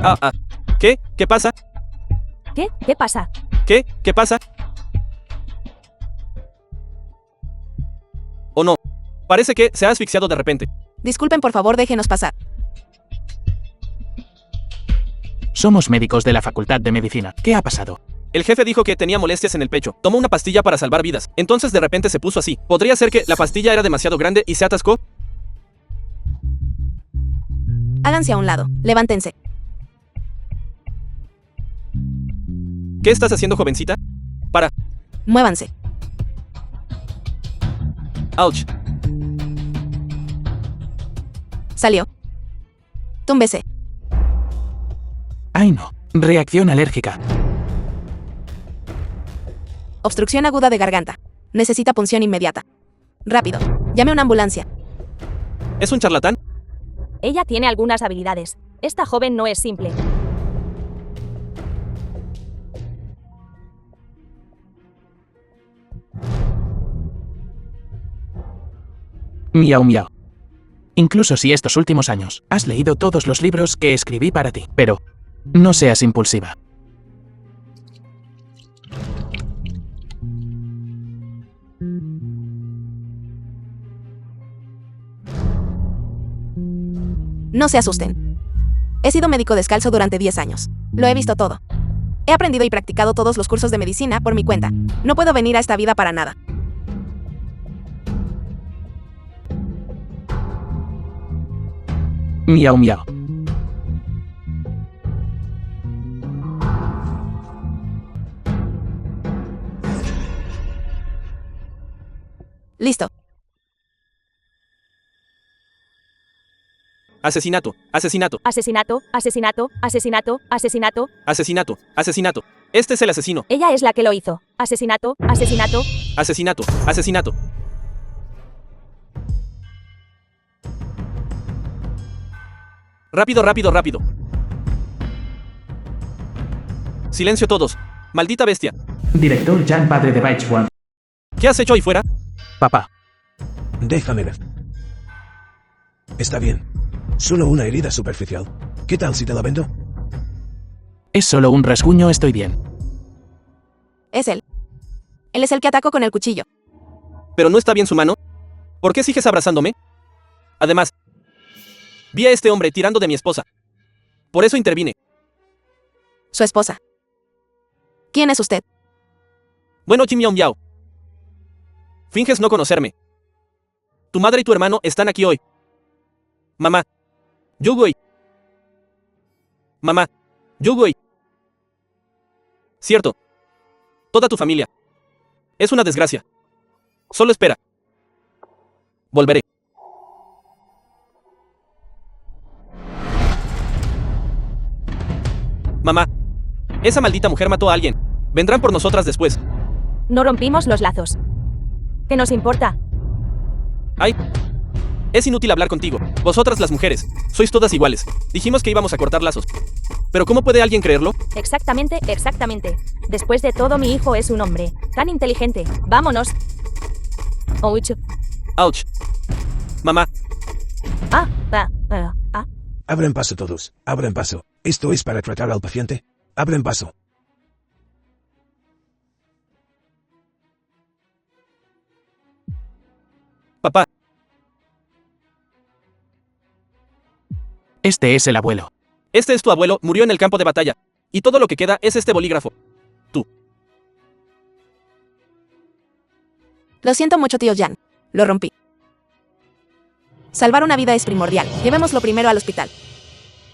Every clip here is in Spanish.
Ah. ¿Qué? ¿Qué pasa? ¿Qué? ¿Qué pasa? ¿Qué? ¿Qué pasa? ¿O no? Parece que se ha asfixiado de repente. Disculpen, por favor, déjenos pasar. Somos médicos de la Facultad de Medicina. ¿Qué ha pasado? El jefe dijo que tenía molestias en el pecho. Tomó una pastilla para salvar vidas. Entonces de repente se puso así. ¿Podría ser que la pastilla era demasiado grande y se atascó? Háganse a un lado. Levántense. ¿Qué estás haciendo, jovencita? Para. Muévanse. Ouch. Salió. Túmbese. Ay no. Reacción alérgica. Obstrucción aguda de garganta. Necesita punción inmediata. Rápido. Llame a una ambulancia. ¿Es un charlatán? Ella tiene algunas habilidades. Esta joven no es simple. Miau miau. Incluso si estos últimos años has leído todos los libros que escribí para ti, pero no seas impulsiva. No se asusten. He sido médico descalzo durante 10 años. Lo he visto todo. He aprendido y practicado todos los cursos de medicina por mi cuenta. No puedo venir a esta vida para nada. Miau miau. Listo. Asesinato. Asesinato, asesinato. Asesinato. Este es el asesino. Ella es la que lo hizo. Asesinato. Asesinato. Rápido. Silencio todos. Maldita bestia. Director Jan, padre de Baichwan. ¿Qué has hecho ahí fuera? Papá. Déjame ver. Está bien. Solo una herida superficial. ¿Qué tal si te la vendo? Es solo un rasguño, estoy bien. Es él. Él es el que atacó con el cuchillo. ¿Pero no está bien su mano? ¿Por qué sigues abrazándome? Además, vi a este hombre tirando de mi esposa. Por eso intervine. Su esposa. ¿Quién es usted? Bueno, Jim Yao Yao. Finges no conocerme. Tu madre y tu hermano están aquí hoy. Mamá. Yugui. Mamá. Yugui. Cierto. Toda tu familia. Es una desgracia. Solo espera. Volveré. Mamá. Esa maldita mujer mató a alguien. Vendrán por nosotras después. No rompimos los lazos. ¿Qué nos importa? Ay. Es inútil hablar contigo. Vosotras las mujeres. Sois todas iguales. Dijimos que íbamos a cortar lazos. Pero ¿cómo puede alguien creerlo? Exactamente. Después de todo, mi hijo es un hombre. Tan inteligente. Vámonos. Ouch. Ouch. Mamá. Abren paso todos. Abren paso. ¿Esto es para tratar al paciente? Abren paso. Papá. Este es el abuelo. Este es tu abuelo, murió en el campo de batalla. Y todo lo que queda es este bolígrafo. Tú. Lo siento mucho, tío Jan. Lo rompí. Salvar una vida es primordial. Llevémoslo primero al hospital.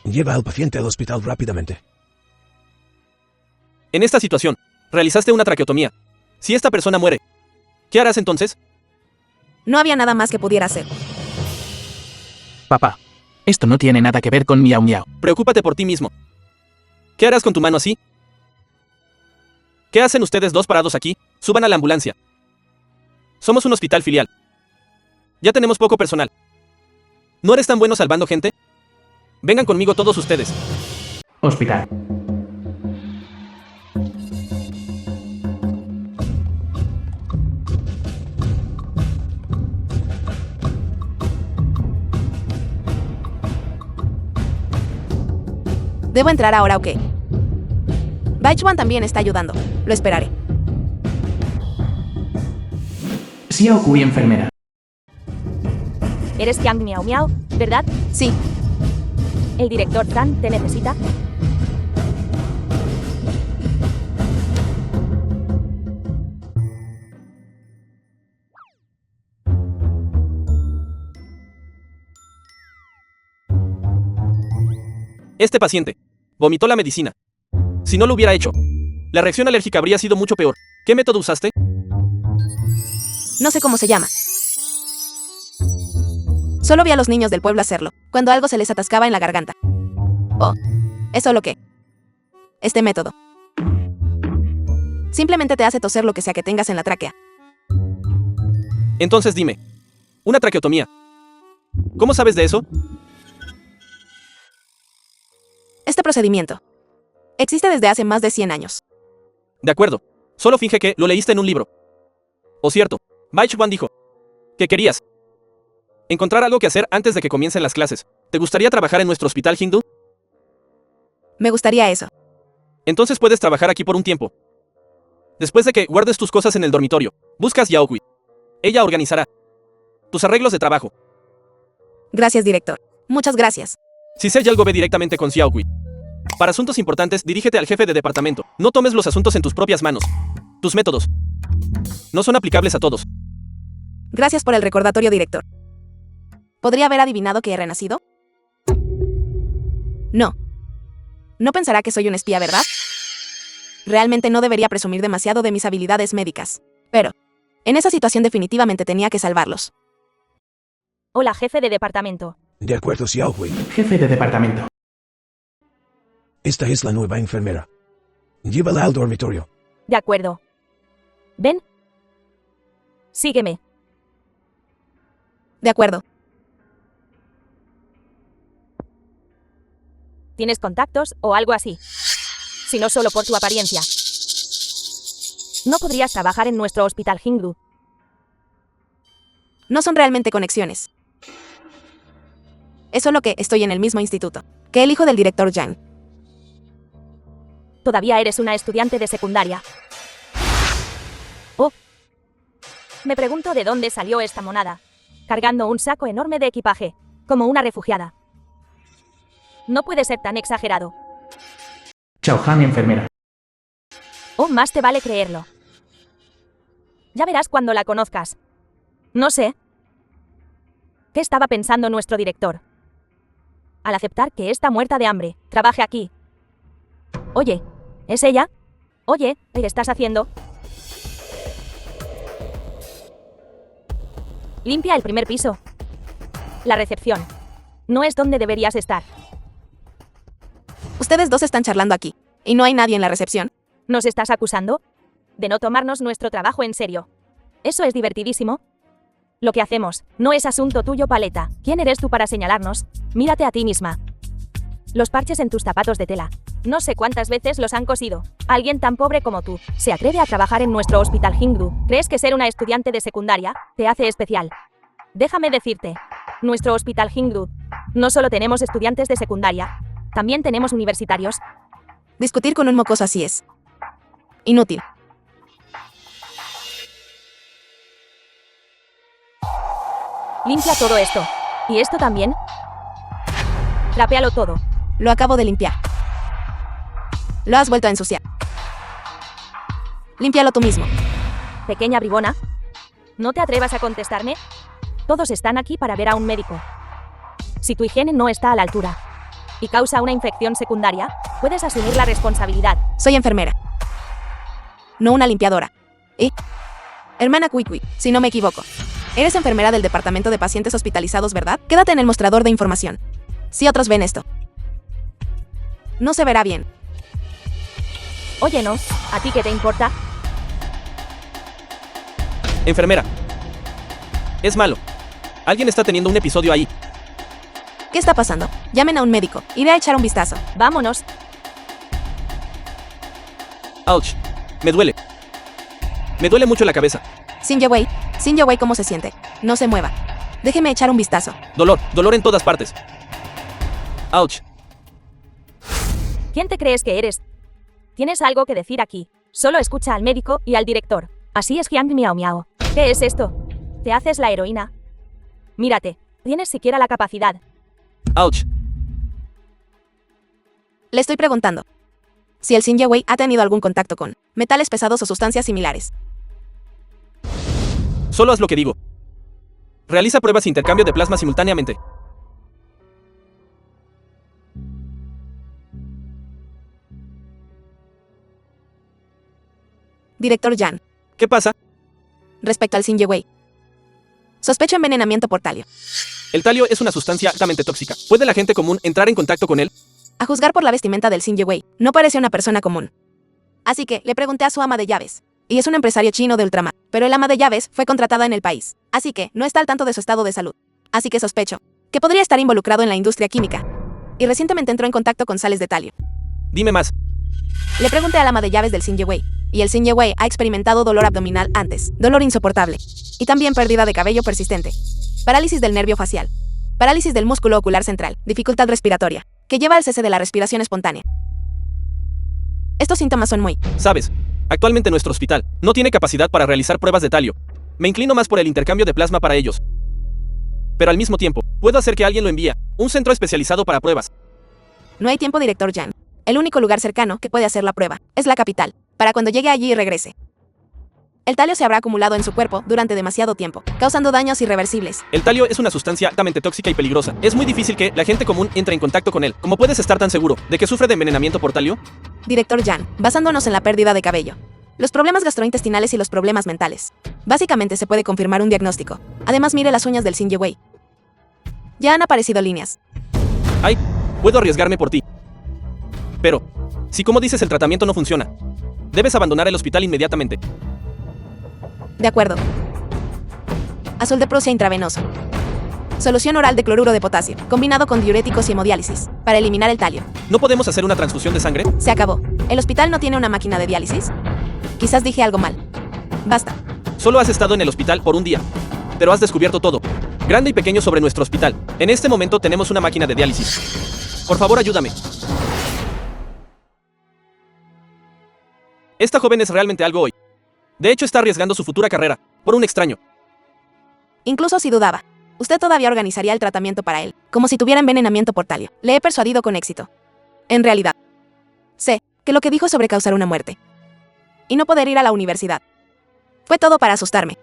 Lleva al paciente al hospital rápidamente. En esta situación, realizaste una traqueotomía. Si esta persona muere, ¿qué harás entonces? No había nada más que pudiera hacer. Papá. Esto no tiene nada que ver con miau miau. Preocúpate por ti mismo. ¿Qué harás con tu mano así? ¿Qué hacen ustedes dos parados aquí? Suban a la ambulancia. Somos un hospital filial. Ya tenemos poco personal. ¿No eres tan bueno salvando gente? Vengan conmigo todos ustedes. Hospital. ¿Debo entrar ahora o qué? Baichuan también está ayudando. Lo esperaré. Xiaokui, enfermera. Eres Yang Miao Miao, ¿verdad? Sí, El director Tan te necesita. Este paciente vomitó la medicina. Si no lo hubiera hecho, la reacción alérgica habría sido mucho peor. ¿Qué método usaste? no sé cómo se llama. Solo vi a los niños del pueblo hacerlo, cuando algo se les atascaba en la garganta. Oh, ¿es solo qué? Este método. Simplemente te hace toser lo que sea que tengas en la tráquea. Entonces dime, una traqueotomía. ¿Cómo sabes de eso? Este procedimiento existe desde hace más de 100 años. De acuerdo, solo finge que lo leíste en un libro. O cierto, Baichuan dijo que querías encontrar algo que hacer antes de que comiencen las clases. ¿Te gustaría trabajar en nuestro hospital hindú? Me gustaría eso. Entonces puedes trabajar aquí por un tiempo. Después de que guardes tus cosas en el dormitorio, buscas Yaokui. Ella organizará tus arreglos de trabajo. Gracias, director. Muchas gracias. Si sé algo, ve directamente con Xiaokui. Para asuntos importantes, dirígete al jefe de departamento. No tomes los asuntos en tus propias manos. Tus métodos no son aplicables a todos. Gracias por el recordatorio, director. ¿Podría haber adivinado que he renacido? No. No pensará que soy un espía, ¿verdad? Realmente no debería presumir demasiado de mis habilidades médicas. Pero, en esa situación definitivamente tenía que salvarlos. Hola, jefe de departamento. De acuerdo, Xiaohui. Jefe de departamento. Esta es la nueva enfermera. Llévala al dormitorio. De acuerdo. Ven. Sígueme. De acuerdo. ¿Tienes contactos o algo así? Si no solo por tu apariencia. No podrías trabajar en nuestro hospital hindú. No son realmente conexiones. Es solo que estoy en el mismo instituto que el hijo del director Yang. Todavía eres una estudiante de secundaria. Oh. Me pregunto de dónde salió esta monada. Cargando un saco enorme de equipaje, como una refugiada. No puede ser tan exagerado. Chao Han, enfermera. Oh, más te vale creerlo. Ya verás cuando la conozcas. No sé. ¿Qué estaba pensando nuestro director? Al aceptar que está muerta de hambre, trabaje aquí. Oye, ¿es ella? Oye, ¿qué estás haciendo? Limpia el primer piso. La recepción. No es donde deberías estar. Ustedes dos están charlando aquí, y no hay nadie en la recepción. ¿Nos estás acusando? De no tomarnos nuestro trabajo en serio. Eso es divertidísimo. Lo que hacemos no es asunto tuyo, paleta. ¿Quién eres tú para señalarnos? Mírate a ti misma. Los parches en tus zapatos de tela. No sé cuántas veces los han cosido. Alguien tan pobre como tú se atreve a trabajar en nuestro hospital hindú. ¿Crees que ser una estudiante de secundaria te hace especial? Déjame decirte, nuestro hospital hindú no solo tenemos estudiantes de secundaria, también tenemos universitarios. Discutir con un mocoso así es inútil. Limpia todo esto. ¿Y esto también? Trapéalo todo. Lo acabo de limpiar. Lo has vuelto a ensuciar. Límpialo tú mismo. Pequeña bribona. ¿No te atrevas a contestarme? Todos están aquí para ver a un médico. Si tu higiene no está a la altura y causa una infección secundaria, puedes asumir la responsabilidad. Soy enfermera, no una limpiadora. ¿Y? Hermana Cuicui, si no me equivoco. Eres enfermera del departamento de pacientes hospitalizados, ¿verdad? Quédate en el mostrador de información. Si otros ven esto, no se verá bien. Oye, no, ¿a ti qué te importa? Enfermera. Es malo. Alguien está teniendo un episodio ahí. ¿Qué está pasando? Llamen a un médico. Iré a echar un vistazo. Vámonos. Ouch. Me duele. Me duele mucho la cabeza. Xin Yewei, ¿cómo se siente? No se mueva. Déjeme echar un vistazo. Dolor en todas partes. Ouch. ¿Quién te crees que eres? ¿Tienes algo que decir aquí? Solo escucha al médico y al director. Así es, Jiang Miao Miao. ¿Qué es esto? ¿Te haces la heroína? Mírate, ¿tienes siquiera la capacidad? Ouch. Le estoy preguntando si el Xin Yewei ha tenido algún contacto con metales pesados o sustancias similares. Solo haz lo que digo. Realiza pruebas de intercambio de plasma simultáneamente. Director Yan, ¿Qué pasa? respecto al Xin Yewei. Sospecho envenenamiento por talio. El talio es una sustancia altamente tóxica. ¿Puede la gente común entrar en contacto con él? A juzgar por la vestimenta del Xin Yewei, no parece una persona común. Así que le pregunté a su ama de llaves. Y es un empresario chino de ultramar. Pero el ama de llaves fue contratada en el país. Así que no está al tanto de su estado de salud. Así que sospecho que podría estar involucrado en la industria química. Y recientemente entró en contacto con sales de talio. Dime más. Le pregunté al ama de llaves del Xin Yewei. Y el Xin Yewei ha experimentado dolor abdominal antes. Dolor insoportable. Y también pérdida de cabello persistente. Parálisis del nervio facial. Parálisis del músculo ocular central. Dificultad respiratoria, que lleva al cese de la respiración espontánea. Estos síntomas son muy... Sabes, actualmente nuestro hospital no tiene capacidad para realizar pruebas de talio. Me inclino más por el intercambio de plasma para ellos. Pero al mismo tiempo, puedo hacer que alguien lo envíe. Un centro especializado para pruebas. No hay tiempo, director Yan. El único lugar cercano que puede hacer la prueba es la capital, para cuando llegue allí y regrese. El talio se habrá acumulado en su cuerpo durante demasiado tiempo, causando daños irreversibles. El talio es una sustancia altamente tóxica y peligrosa. Es muy difícil que la gente común entre en contacto con él. ¿Cómo puedes estar tan seguro de que sufre de envenenamiento por talio? Director Yan, basándonos en la pérdida de cabello, los problemas gastrointestinales y los problemas mentales. Básicamente se puede confirmar un diagnóstico. Además, mire las uñas del Xin Yewei. Ya han aparecido líneas. Ay, puedo arriesgarme por ti. Pero, si como dices el tratamiento no funciona, debes abandonar el hospital inmediatamente. De acuerdo. Azul de Prusia intravenoso. Solución oral de cloruro de potasio, combinado con diuréticos y hemodiálisis, para eliminar el talio. ¿No podemos hacer una transfusión de sangre? Se acabó. ¿El hospital no tiene una máquina de diálisis? Quizás dije algo mal. Basta. Solo has estado en el hospital por un día, pero has descubierto todo, grande y pequeño, sobre nuestro hospital. En este momento tenemos una máquina de diálisis. Por favor, ayúdame. Esta joven es realmente algo hoy. De hecho, está arriesgando su futura carrera, por un extraño. Incluso si dudaba, usted todavía organizaría el tratamiento para él, como si tuviera envenenamiento por talio. Le he persuadido con éxito. En realidad, sé que lo que dijo sobre causar una muerte y no poder ir a la universidad fue todo para asustarme.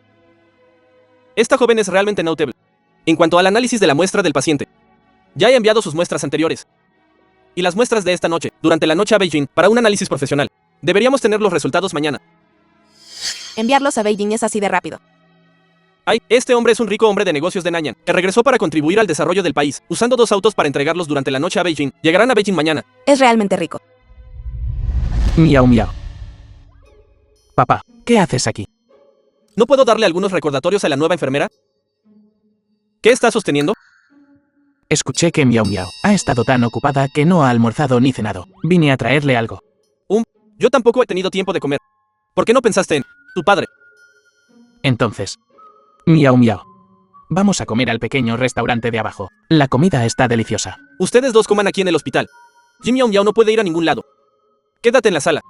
Esta joven es realmente notable. En cuanto al análisis de la muestra del paciente, ya he enviado sus muestras anteriores. Y las muestras de esta noche, durante la noche a Beijing, para un análisis profesional. Deberíamos tener los resultados mañana. Enviarlos a Beijing es así de rápido. Ay, este hombre es un rico hombre de negocios de Nanyang, que regresó para contribuir al desarrollo del país, usando 2 autos para entregarlos durante la noche a Beijing. Llegarán a Beijing mañana. Es realmente rico. Miau miau. Papá, ¿qué haces aquí? ¿No puedo darle algunos recordatorios a la nueva enfermera? ¿Qué está sosteniendo? Escuché que Miau miau ha estado tan ocupada que no ha almorzado ni cenado. Vine a traerle algo. Yo tampoco he tenido tiempo de comer. ¿Por qué no pensaste en tu padre? Entonces, miau miau. Vamos a comer al pequeño restaurante de abajo. La comida está deliciosa. Ustedes dos coman aquí en el hospital. Jim Miao Miao no puede ir a ningún lado. Quédate en la sala.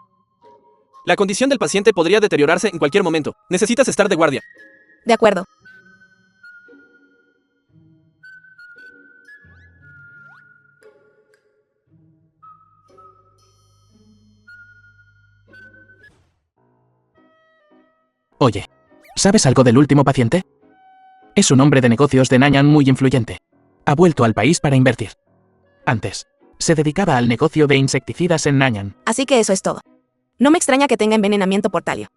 La condición del paciente podría deteriorarse en cualquier momento. Necesitas estar de guardia. De acuerdo. Oye, ¿sabes algo del último paciente? Es un hombre de negocios de Nanyang muy influyente. Ha vuelto al país para invertir. Antes, se dedicaba al negocio de insecticidas en Nanyang. Así que eso es todo. No me extraña que tenga envenenamiento por talio.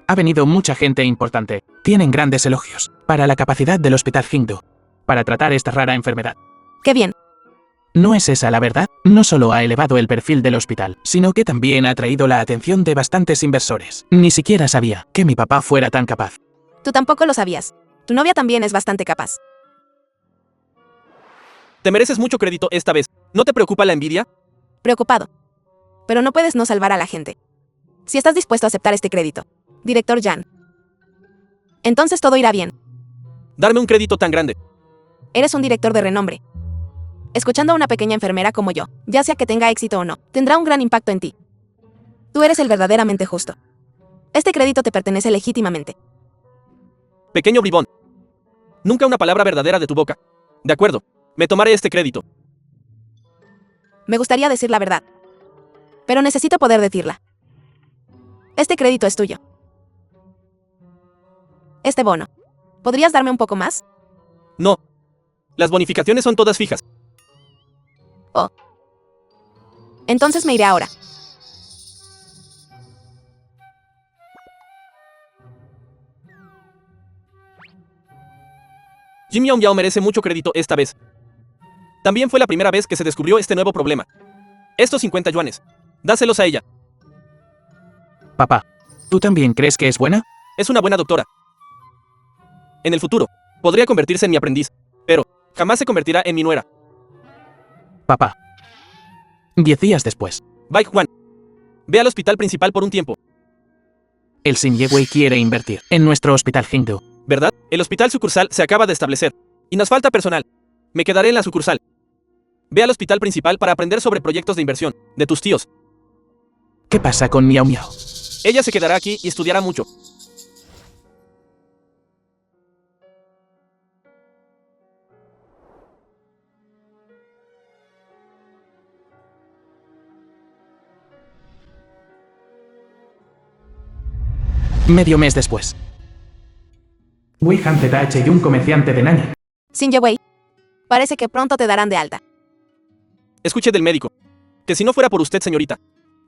Ha venido mucha gente importante. Tienen grandes elogios para la capacidad del Hospital Hingdu para tratar esta rara enfermedad. ¡Qué bien! ¿No es esa la verdad? No solo ha elevado el perfil del hospital, sino que también ha atraído la atención de bastantes inversores. Ni siquiera sabía que mi papá fuera tan capaz. Tú tampoco lo sabías. Tu novia también es bastante capaz. Te mereces mucho crédito esta vez. ¿No te preocupa la envidia? Preocupado. Pero no puedes no salvar a la gente. Si estás dispuesto a aceptar este crédito, director Yan, entonces todo irá bien. Darme un crédito tan grande. Eres un director de renombre. Escuchando a una pequeña enfermera como yo, ya sea que tenga éxito o no, tendrá un gran impacto en ti. Tú eres el verdaderamente justo. Este crédito te pertenece legítimamente. Pequeño bribón. Nunca una palabra verdadera de tu boca. De acuerdo, me tomaré este crédito. Me gustaría decir la verdad, pero necesito poder decirla. Este crédito es tuyo. Este bono. ¿Podrías darme un poco más? No. Las bonificaciones son todas fijas. Oh. Entonces me iré ahora. Jin Miao Miao merece mucho crédito esta vez. También fue la primera vez que se descubrió este nuevo problema. Estos 50 yuanes. Dáselos a ella. Papá, ¿tú también crees que es buena? Es una buena doctora. En el futuro, podría convertirse en mi aprendiz, pero jamás se convertirá en mi nuera. Papá. 10 días después, Bai Juan. Ve al hospital principal por un tiempo, el Xin Yewei quiere invertir en nuestro hospital Hindú. ¿verdad? El hospital sucursal se acaba de establecer. Y nos falta personal. Me quedaré en la sucursal. Ve al hospital principal para aprender sobre proyectos de inversión, de tus tíos. ¿Qué pasa con Miao Miao? Ella se quedará aquí y estudiará mucho. Medio mes después. Wei Han ZH y un comerciante de Nanya. Xin Yewei. Parece que pronto te darán de alta. Escuche del médico. Que si no fuera por usted, señorita,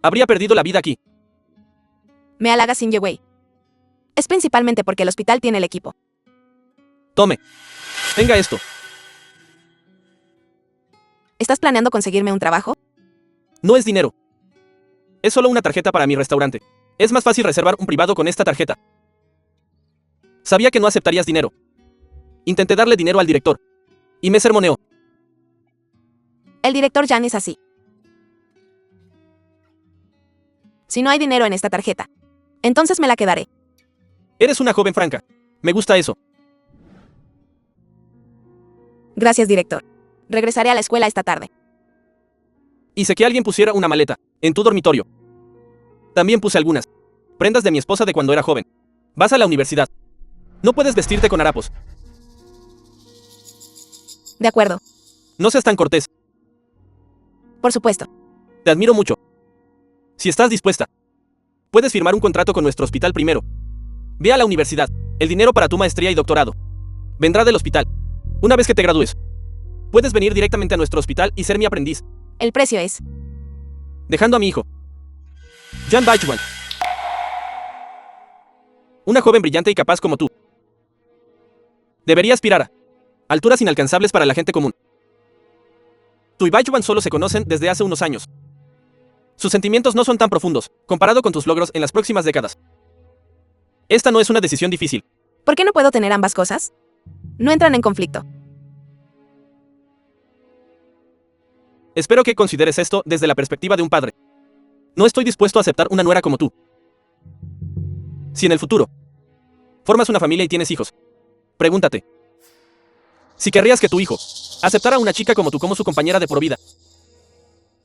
habría perdido la vida aquí. Me halaga Xin Yewei. Es principalmente porque el hospital tiene el equipo. Tome. Tenga esto. ¿Estás planeando conseguirme un trabajo? No es dinero. Es solo una tarjeta para mi restaurante. Es más fácil reservar un privado con esta tarjeta. Sabía que no aceptarías dinero. Intenté darle dinero al director. Y me sermoneó. El director Jan es así. Si no hay dinero en esta tarjeta, entonces me la quedaré. Eres una joven franca. Me gusta eso. Gracias, director. Regresaré a la escuela esta tarde. Hice que alguien pusiera una maleta en tu dormitorio. También puse algunas prendas de mi esposa de cuando era joven. Vas a la universidad. No puedes vestirte con harapos. De acuerdo. No seas tan cortés. Por supuesto. Te admiro mucho. Si estás dispuesta, puedes firmar un contrato con nuestro hospital primero. Ve a la universidad. El dinero para tu maestría y doctorado vendrá del hospital. Una vez que te gradúes, puedes venir directamente a nuestro hospital y ser mi aprendiz, El precio es... dejando a mi hijo, Jan Baichuan. Una joven brillante y capaz como tú. Debería aspirar a alturas inalcanzables para la gente común. Tú y Baichuan solo se conocen desde hace unos años. Sus sentimientos no son tan profundos, comparado con tus logros en las próximas décadas. Esta no es una decisión difícil. ¿Por qué no puedo tener ambas cosas? No entran en conflicto. Espero que consideres esto desde la perspectiva de un padre. No estoy dispuesto a aceptar una nuera como tú. Si en el futuro formas una familia y tienes hijos, pregúntate si querrías que tu hijo aceptara a una chica como tú como su compañera de por vida.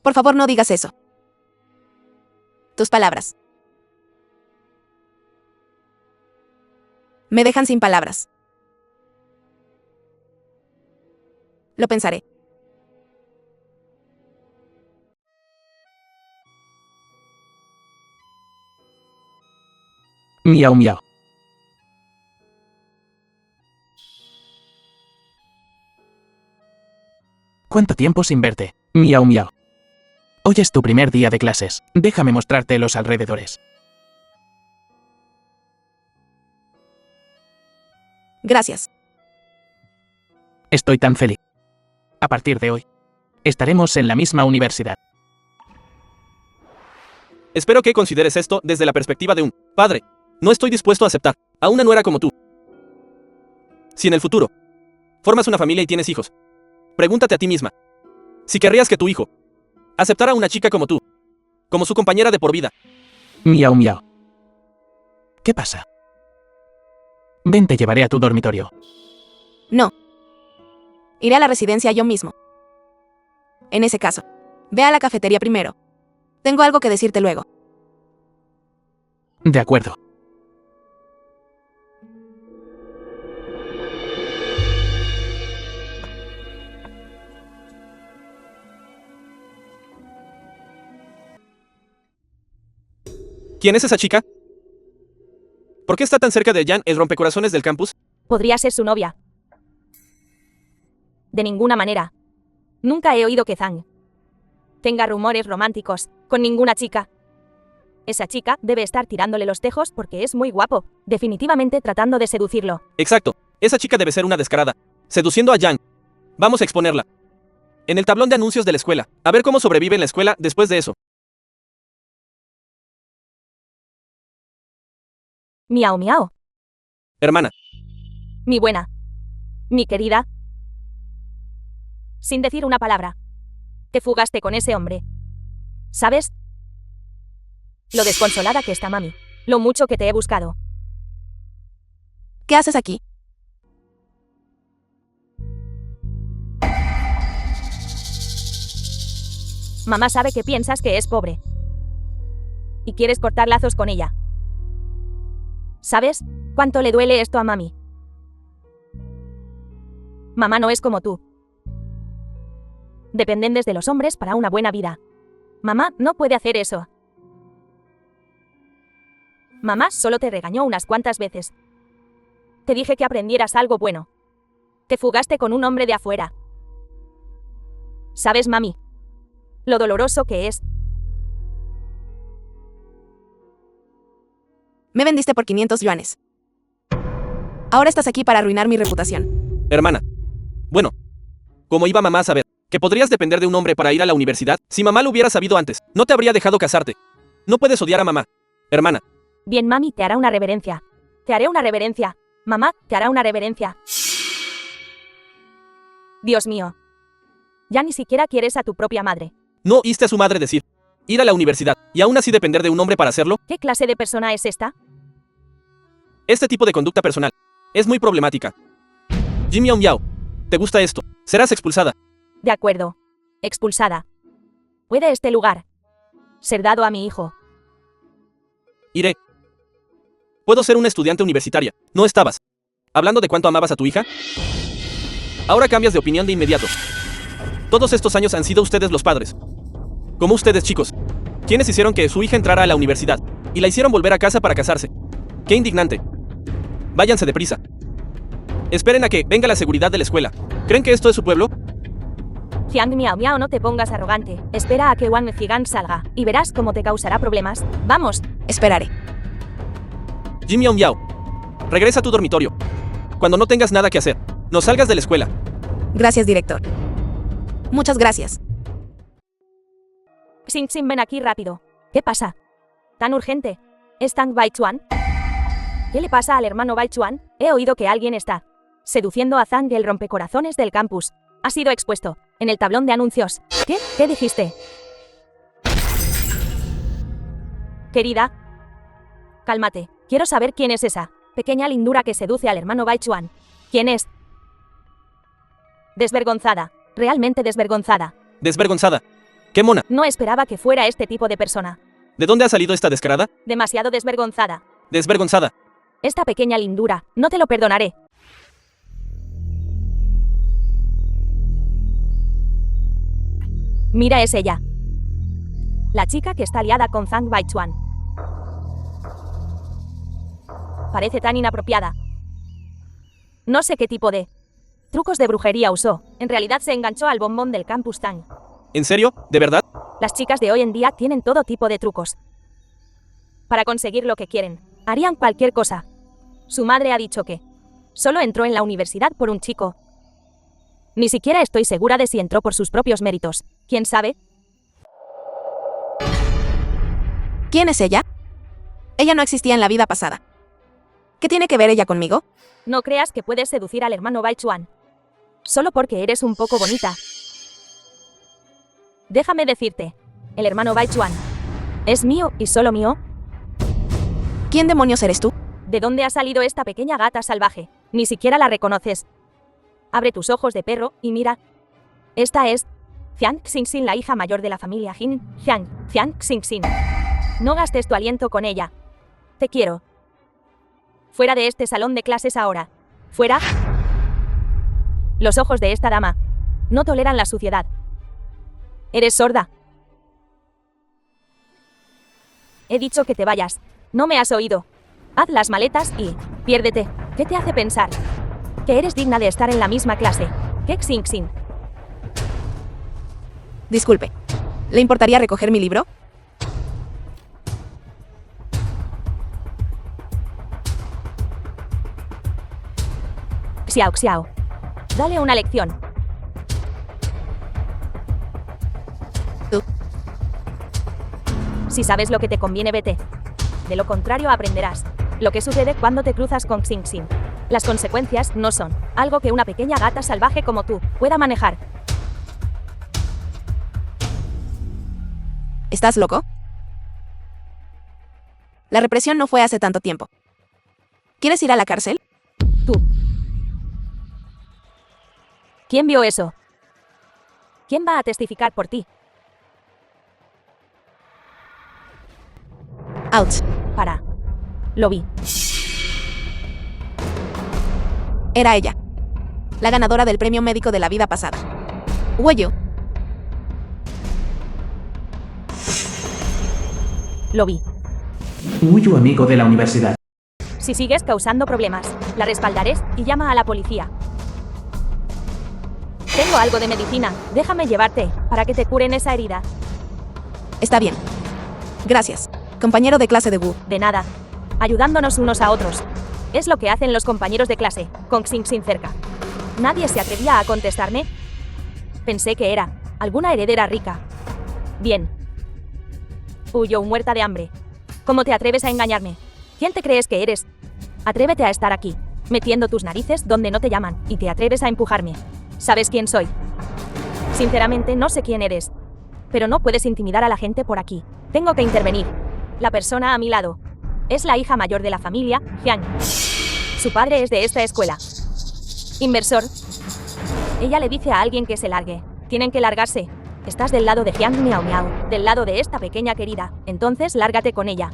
Por favor, no digas eso. Tus palabras. Me dejan sin palabras. Lo pensaré. Miao Miao. ¿Cuánto tiempo sin verte? Miao Miao. Hoy es tu primer día de clases. Déjame mostrarte los alrededores. Gracias. Estoy tan feliz. A partir de hoy, estaremos en la misma universidad. Espero que consideres esto desde la perspectiva de un padre. No estoy dispuesto a aceptar a una nuera como tú. Si en el futuro formas una familia y tienes hijos, pregúntate a ti misma si querrías que tu hijo aceptara a una chica como tú, como su compañera de por vida. Miao Miao. ¿Qué pasa? Ven, te llevaré a tu dormitorio. No. Iré a la residencia yo mismo. En ese caso, ve a la cafetería primero. Tengo algo que decirte luego. De acuerdo. ¿Quién es esa chica? ¿Por qué está tan cerca de Jan, el rompecorazones del campus? Podría ser su novia. De ninguna manera. Nunca he oído que Zhang tenga rumores románticos con ninguna chica. Esa chica debe estar tirándole los tejos porque es muy guapo, definitivamente tratando de seducirlo. Exacto. Esa chica debe ser una descarada. Seduciendo a Jan. Vamos a exponerla. En el tablón de anuncios de la escuela. A ver cómo sobrevive en la escuela después de eso. Miau miau. Hermana. Mi buena. Mi querida. Sin decir una palabra. Te fugaste con ese hombre. ¿Sabes? Lo desconsolada que está mami. Lo mucho que te he buscado. ¿Qué haces aquí? Mamá sabe que piensas que es pobre. Y quieres cortar lazos con ella. ¿Sabes cuánto le duele esto a mami? Mamá no es como tú. Dependes de los hombres para una buena vida. Mamá no puede hacer eso. Mamá solo te regañó unas cuantas veces. Te dije que aprendieras algo bueno. Te fugaste con un hombre de afuera. ¿Sabes, mami? Lo doloroso que es. Me vendiste por 500 yuanes. Ahora estás aquí para arruinar mi reputación. Hermana. Bueno. ¿Cómo iba mamá a saber que podrías depender de un hombre para ir a la universidad? Si mamá lo hubiera sabido antes, no te habría dejado casarte. No puedes odiar a mamá. Hermana. Bien, mami, te hará una reverencia. Te haré una reverencia. Mamá, te hará una reverencia. Dios mío. Ya ni siquiera quieres a tu propia madre. No oíste a su madre decir ir a la universidad y aún así depender de un hombre para hacerlo. ¿Qué clase de persona es esta? Este tipo de conducta personal es muy problemática. Jim Miao Miao, ¿te gusta esto? Serás expulsada. De acuerdo. Expulsada. ¿Puede este lugar ser dado a mi hijo? Iré. Puedo ser una estudiante universitaria. ¿No estabas hablando de cuánto amabas a tu hija? Ahora cambias de opinión de inmediato. Todos estos años han sido ustedes los padres. Como ustedes, chicos. Quienes hicieron que su hija entrara a la universidad y la hicieron volver a casa para casarse. ¡Qué indignante! Váyanse deprisa. Esperen a que venga la seguridad de la escuela. ¿Creen que esto es su pueblo? Jiang Miao Miao, no te pongas arrogante. Espera a que Wang Zigan salga y verás cómo te causará problemas. ¡Vamos! Esperaré. Jim Miao Miao. Regresa a tu dormitorio. Cuando no tengas nada que hacer, no salgas de la escuela. Gracias, director. Muchas gracias. Xing Xing, ven aquí rápido. ¿Qué pasa? ¿Tan urgente? ¿Es Tang Baichuan? ¿Qué le pasa al hermano Baichuan? He oído que alguien está seduciendo a Zhang, el rompecorazones del campus. Ha sido expuesto en el tablón de anuncios. ¿Qué? ¿Qué dijiste? Querida, cálmate. Quiero saber quién es esa pequeña lindura que seduce al hermano Baichuan. ¿Quién es? Desvergonzada. Realmente desvergonzada. Desvergonzada. ¡Qué mona! No esperaba que fuera este tipo de persona. ¿De dónde ha salido esta descarada? Demasiado desvergonzada. Desvergonzada. Esta pequeña lindura, no te lo perdonaré. Mira, es ella. La chica que está liada con Zhang Baichuan. Parece tan inapropiada. No sé qué tipo de trucos de brujería usó. En realidad se enganchó al bombón del campus Tang. ¿En serio? ¿De verdad? Las chicas de hoy en día tienen todo tipo de trucos. Para conseguir lo que quieren, harían cualquier cosa. Su madre ha dicho que solo entró en la universidad por un chico. Ni siquiera estoy segura de si entró por sus propios méritos. ¿Quién sabe? ¿Quién es ella? Ella no existía en la vida pasada. ¿Qué tiene que ver ella conmigo? No creas que puedes seducir al hermano Baichuan. Solo porque eres un poco bonita. Déjame decirte, el hermano Baichuan es mío y solo mío. ¿Quién demonios eres tú? ¿De dónde ha salido esta pequeña gata salvaje? Ni siquiera la reconoces. Abre tus ojos de perro y mira. Esta es Jiang Xingxin, la hija mayor de la familia Jin. Jiang Xingxin. No gastes tu aliento con ella. Te quiero. Fuera de este salón de clases ahora. Fuera. Los ojos de esta dama no toleran la suciedad. ¿Eres sorda? He dicho que te vayas. No me has oído. Haz las maletas y piérdete. ¿Qué te hace pensar que eres digna de estar en la misma clase que Xingxin? Disculpe. ¿Le importaría recoger mi libro? Xiao. Dale una lección. Tú. Si sabes lo que te conviene, vete. De lo contrario, aprenderás lo que sucede cuando te cruzas con Xingxin. Las consecuencias no son algo que una pequeña gata salvaje como tú pueda manejar. ¿Estás loco? La represión no fue hace tanto tiempo. ¿Quieres ir a la cárcel? Tú. ¿Quién vio eso? ¿Quién va a testificar por ti? Ouch. Para. Lo vi. Era ella. La ganadora del premio médico de la vida pasada. Huello. Lo vi. Huyo, amigo de la universidad. Si sigues causando problemas, la respaldaré y llama a la policía. Tengo algo de medicina. Déjame llevarte para que te curen esa herida. Está bien. Gracias, compañero de clase de Wu. De nada. Ayudándonos unos a otros. Es lo que hacen los compañeros de clase, con Xingxin cerca. Nadie se atrevía a contestarme. Pensé que era alguna heredera rica. Bien. Huyó muerta de hambre. ¿Cómo te atreves a engañarme? ¿Quién te crees que eres? Atrévete a estar aquí, metiendo tus narices donde no te llaman, y te atreves a empujarme. ¿Sabes quién soy? Sinceramente no sé quién eres. Pero no puedes intimidar a la gente por aquí. Tengo que intervenir. La persona a mi lado es la hija mayor de la familia, Jiang. Su padre es de esta escuela. Inversor. Ella le dice a alguien que se largue. Tienen que largarse. Estás del lado de Jiang Miao Miao, del lado de esta pequeña querida. Entonces lárgate con ella.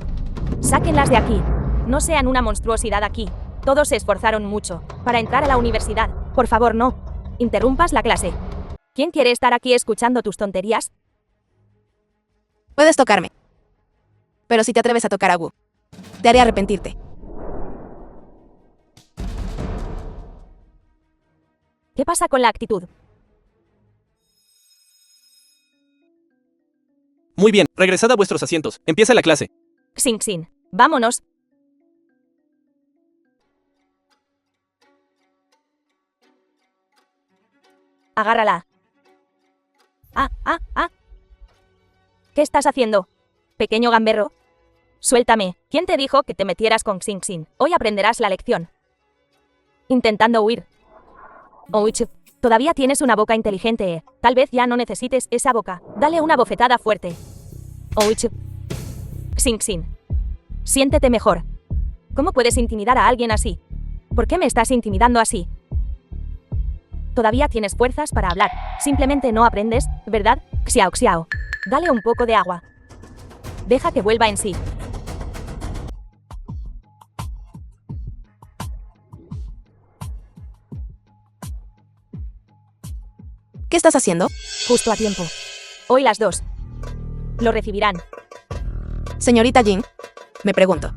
Sáquenlas de aquí. No sean una monstruosidad aquí. Todos se esforzaron mucho para entrar a la universidad. Por favor, no interrumpas la clase. ¿Quién quiere estar aquí escuchando tus tonterías? Puedes tocarme. Pero si te atreves a tocar a Wu, te haré arrepentirte. ¿Qué pasa con la actitud? Muy bien, regresad a vuestros asientos. Empieza la clase. Xingxin, vámonos. Agárrala. ¿Qué estás haciendo? Pequeño gamberro. Suéltame. ¿Quién te dijo que te metieras con Xingxin? Hoy aprenderás la lección. Intentando huir. Ouch. Todavía tienes una boca inteligente, Tal vez ya no necesites esa boca. Dale una bofetada fuerte. Ouch. Xingxin. Siéntete mejor. ¿Cómo puedes intimidar a alguien así? ¿Por qué me estás intimidando así? Todavía tienes fuerzas para hablar. Simplemente no aprendes, ¿verdad? Xiao. Dale un poco de agua. Deja que vuelva en sí. ¿Qué estás haciendo? Justo a tiempo. Hoy las dos lo recibirán. Señorita Jin, me pregunto.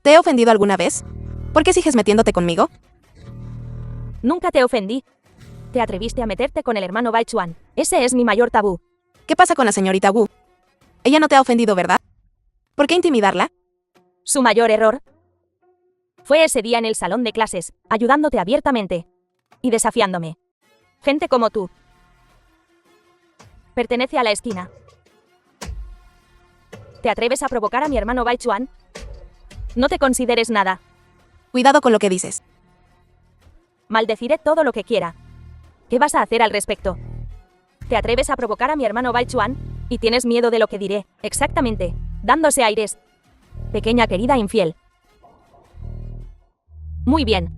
¿Te he ofendido alguna vez? ¿Por qué sigues metiéndote conmigo? Nunca te ofendí. Te atreviste a meterte con el hermano Bai Chuan. Ese es mi mayor tabú. ¿Qué pasa con la señorita Wu? Ella no te ha ofendido, ¿verdad? ¿Por qué intimidarla? Su mayor error fue ese día en el salón de clases, ayudándote abiertamente y desafiándome. Gente como tú pertenece a la esquina. ¿Te atreves a provocar a mi hermano Bai Chuan? No te consideres nada. Cuidado con lo que dices. Maldeciré todo lo que quiera. ¿Qué vas a hacer al respecto? ¿Te atreves a provocar a mi hermano Bai Chuan? Y tienes miedo de lo que diré, exactamente, dándose aires. Pequeña querida infiel. Muy bien.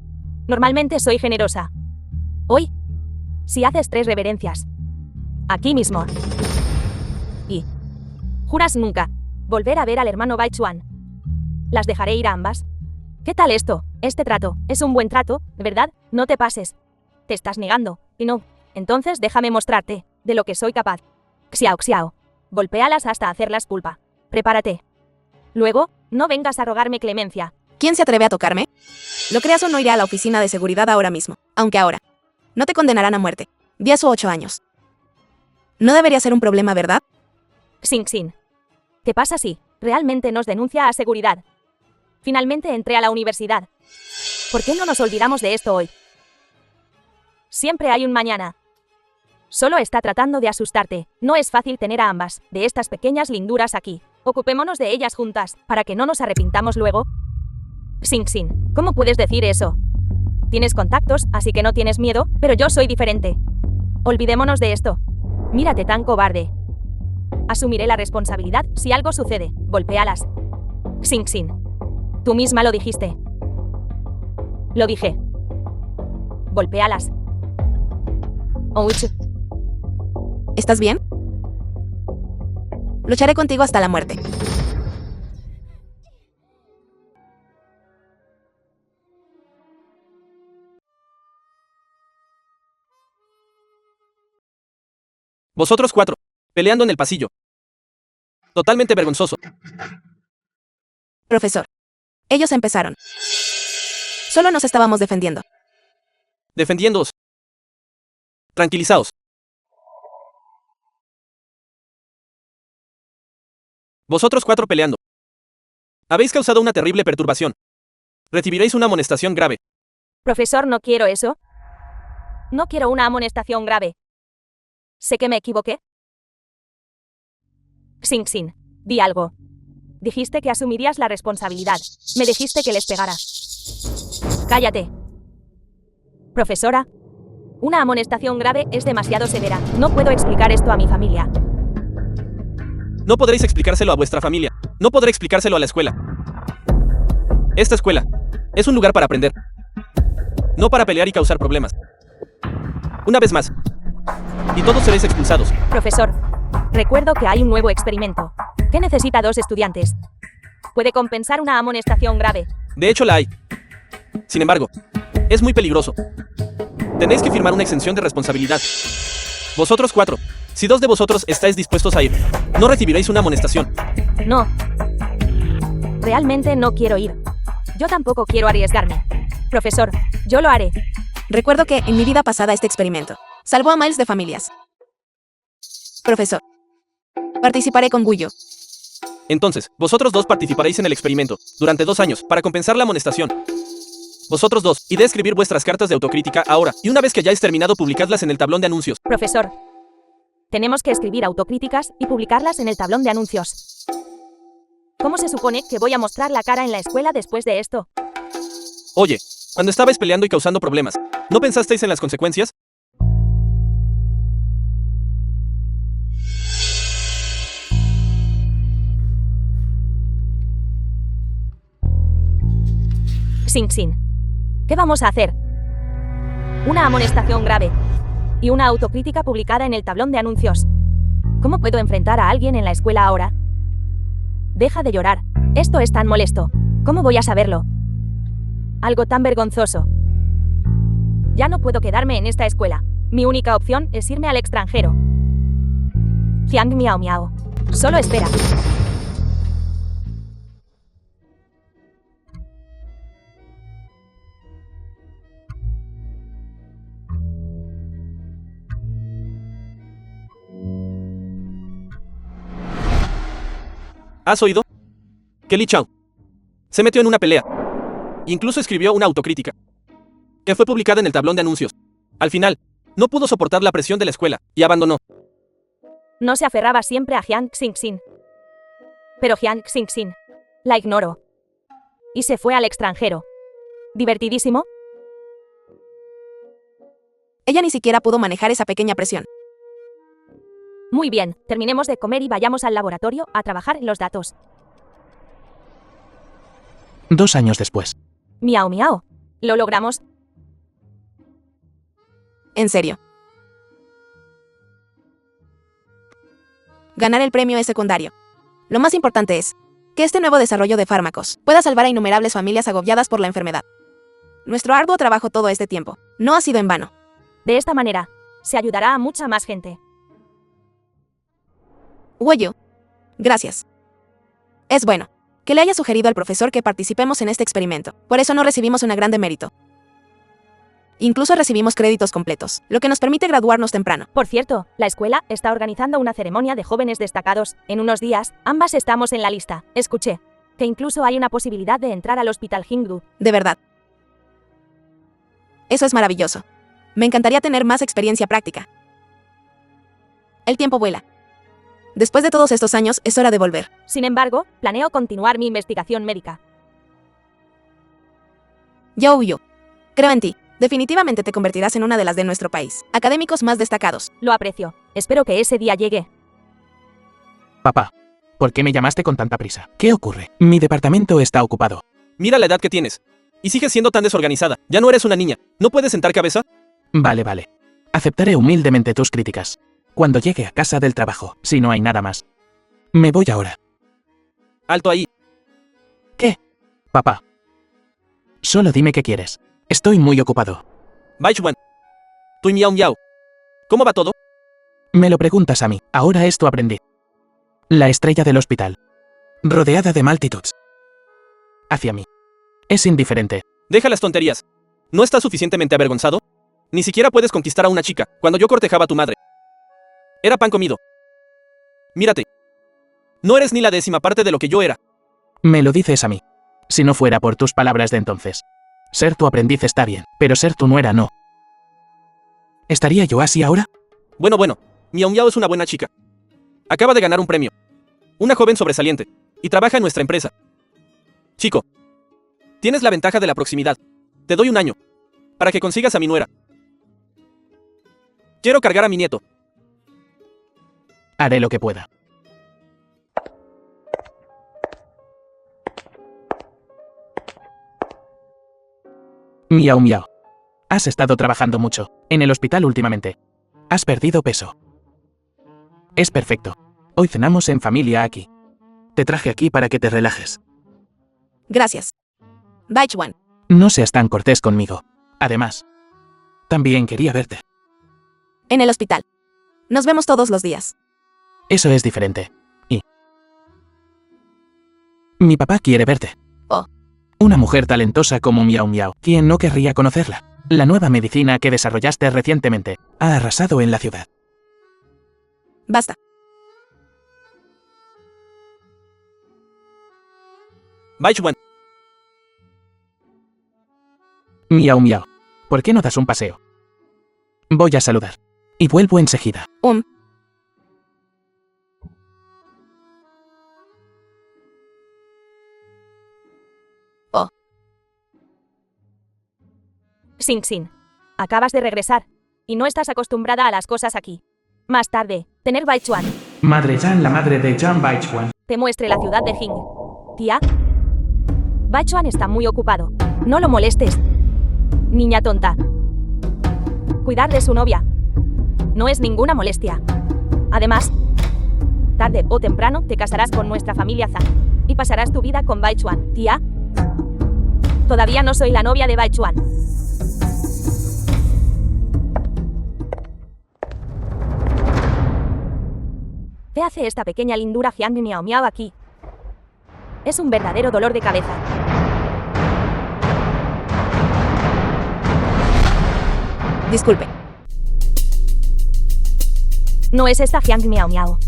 Normalmente soy generosa. Hoy, si haces 3 reverencias, Aquí mismo. Y... ¿juras nunca volver a ver al hermano Bai Chuan? Las dejaré ir a ambas. ¿Qué tal esto? Este trato es un buen trato, ¿verdad? No te pases. Te estás negando, y no. Entonces déjame mostrarte de lo que soy capaz. Xiao Xiao. Golpéalas hasta hacerlas pulpa. Prepárate. Luego, no vengas a rogarme clemencia. ¿Quién se atreve a tocarme? Lo creas o no, iré a la oficina de seguridad ahora mismo. Aunque ahora. No te condenarán a muerte. 10 o 8 años. No debería ser un problema, ¿verdad? Xing Xin. ¿Qué pasa si realmente nos denuncia a seguridad? Finalmente entré a la universidad. ¿Por qué no nos olvidamos de esto hoy? Siempre hay un mañana. Solo está tratando de asustarte. No es fácil tener a ambas de estas pequeñas linduras aquí. Ocupémonos de ellas juntas, para que no nos arrepintamos luego. Xing Xin, ¿cómo puedes decir eso? Tienes contactos, así que no tienes miedo, pero yo soy diferente. Olvidémonos de esto. Mírate tan cobarde. Asumiré la responsabilidad si algo sucede. Golpéalas. Xing Xin. Tú misma lo dijiste. Lo dije. Golpéalas. Ouch. ¿Estás bien? Lucharé contigo hasta la muerte. Vosotros 4, peleando en el pasillo. Totalmente vergonzoso. Profesor. Ellos empezaron. Solo nos estábamos defendiendo. Defendiéndoos. Tranquilizaos. Vosotros 4 peleando. Habéis causado una terrible perturbación. Recibiréis una amonestación grave. Profesor, no quiero eso. No quiero una amonestación grave. Sé que me equivoqué. Xing Xin, di algo. Dijiste que asumirías la responsabilidad. Me dijiste que les pegara. Cállate. Profesora, una amonestación grave es demasiado severa. No puedo explicar esto a mi familia. No podréis explicárselo a vuestra familia. No podré explicárselo a la escuela. Esta escuela es un lugar para aprender. No para pelear y causar problemas. Una vez más. Y todos seréis expulsados. Profesor, recuerdo que hay un nuevo experimento. ¿Qué necesita 2 estudiantes? Puede compensar una amonestación grave. De hecho la hay. Sin embargo, es muy peligroso. Tenéis que firmar una exención de responsabilidad. Vosotros 4, si 2 de vosotros estáis dispuestos a ir, no recibiréis una amonestación. No. Realmente no quiero ir. Yo tampoco quiero arriesgarme. Profesor, yo lo haré. Recuerdo que, en mi vida pasada, este experimento salvó a miles de familias. Profesor. Participaré con Guyo. Entonces, vosotros 2 participaréis en el experimento, durante 2 años, para compensar la amonestación. Vosotros 2, id a escribir vuestras cartas de autocrítica ahora, y una vez que hayáis terminado, publicadlas en el tablón de anuncios. Profesor, tenemos que escribir autocríticas y publicarlas en el tablón de anuncios. ¿Cómo se supone que voy a mostrar la cara en la escuela después de esto? Oye, cuando estabais peleando y causando problemas, ¿no pensasteis en las consecuencias? Xing Xin. ¿Qué vamos a hacer? Una amonestación grave. Y una autocrítica publicada en el tablón de anuncios. ¿Cómo puedo enfrentar a alguien en la escuela ahora? Deja de llorar. Esto es tan molesto. ¿Cómo voy a saberlo? Algo tan vergonzoso. Ya no puedo quedarme en esta escuela. Mi única opción es irme al extranjero. Jiang Miao Miao. Solo espera. ¿Has oído? Que Li Chao se metió en una pelea. Incluso escribió una autocrítica, que fue publicada en el tablón de anuncios. Al final, no pudo soportar la presión de la escuela, y abandonó. No se aferraba siempre a Jiang Xingxin. Pero Jiang Xingxin la ignoró. Y se fue al extranjero. ¿Divertidísimo? Ella ni siquiera pudo manejar esa pequeña presión. Muy bien, terminemos de comer y vayamos al laboratorio a trabajar en los datos. 2 años después. Miau miau. ¿Lo logramos? En serio. Ganar el premio es secundario. Lo más importante es que este nuevo desarrollo de fármacos pueda salvar a innumerables familias agobiadas por la enfermedad. Nuestro arduo trabajo todo este tiempo no ha sido en vano. De esta manera, se ayudará a mucha más gente. Woyu. Gracias. Es bueno que le haya sugerido al profesor que participemos en este experimento. Por eso no recibimos una gran demérito. Incluso recibimos créditos completos, lo que nos permite graduarnos temprano. Por cierto, la escuela está organizando una ceremonia de jóvenes destacados. En unos días, ambas estamos en la lista. Escuché que incluso hay una posibilidad de entrar al Hospital Hingdu. De verdad. Eso es maravilloso. Me encantaría tener más experiencia práctica. El tiempo vuela. Después de todos estos años, es hora de volver. Sin embargo, planeo continuar mi investigación médica. Yo. Creo en ti. Definitivamente te convertirás en una de las de nuestro país. Académicos más destacados. Lo aprecio. Espero que ese día llegue. Papá, ¿por qué me llamaste con tanta prisa? ¿Qué ocurre? Mi departamento está ocupado. Mira la edad que tienes. Y sigues siendo tan desorganizada. Ya no eres una niña. ¿No puedes sentar cabeza? Vale. Aceptaré humildemente tus críticas. Cuando llegue a casa del trabajo, si no hay nada más. Me voy ahora. Alto ahí. ¿Qué? Papá. Solo dime qué quieres. Estoy muy ocupado. Baichuan. Tui Miao Miao. ¿Cómo va todo? Me lo preguntas a mí. Ahora esto aprendí. La estrella del hospital. Rodeada de multitudes. Hacia mí. Es indiferente. Deja las tonterías. ¿No estás suficientemente avergonzado? Ni siquiera puedes conquistar a una chica. Cuando yo cortejaba a tu madre, era pan comido. Mírate. No eres ni la 10ª parte de lo que yo era. Me lo dices a mí. Si no fuera por tus palabras de entonces. Ser tu aprendiz está bien, pero ser tu nuera no. ¿Estaría yo así ahora? Bueno. Miao Miao es una buena chica. Acaba de ganar un premio. Una joven sobresaliente. Y trabaja en nuestra empresa. Chico. Tienes la ventaja de la proximidad. Te doy un año. Para que consigas a mi nuera. Quiero cargar a mi nieto. Haré lo que pueda. Miau. Has estado trabajando mucho en el hospital últimamente. Has perdido peso. Es perfecto. Hoy cenamos en familia aquí. Te traje aquí para que te relajes. Gracias. Baichuan. No seas tan cortés conmigo. Además, también quería verte. En el hospital. Nos vemos todos los días. Eso es diferente. Y mi papá quiere verte. Oh. Una mujer talentosa como Miau. ¿Quién no querría conocerla? La nueva medicina que desarrollaste recientemente ha arrasado en la ciudad. Basta. Baichuan. Miau. ¿Por qué no das un paseo? Voy a saludar. Y vuelvo enseguida. Xin. Acabas de regresar. Y no estás acostumbrada a las cosas aquí. Más tarde, tener Baichuan Madre Jan, la madre de Jan Baichuan. te muestre la ciudad de Jing. Tía. Baichuan está muy ocupado. No lo molestes. Niña tonta. Cuidar de su novia no es ninguna molestia. Además, tarde o temprano te casarás con nuestra familia Zhang y pasarás tu vida con Baichuan. Tía. Todavía no soy la novia de Baichuan. ¿Qué hace esta pequeña lindura Jiang Miao aquí? Es un verdadero dolor de cabeza. Disculpe. No es esta Jiang Miao.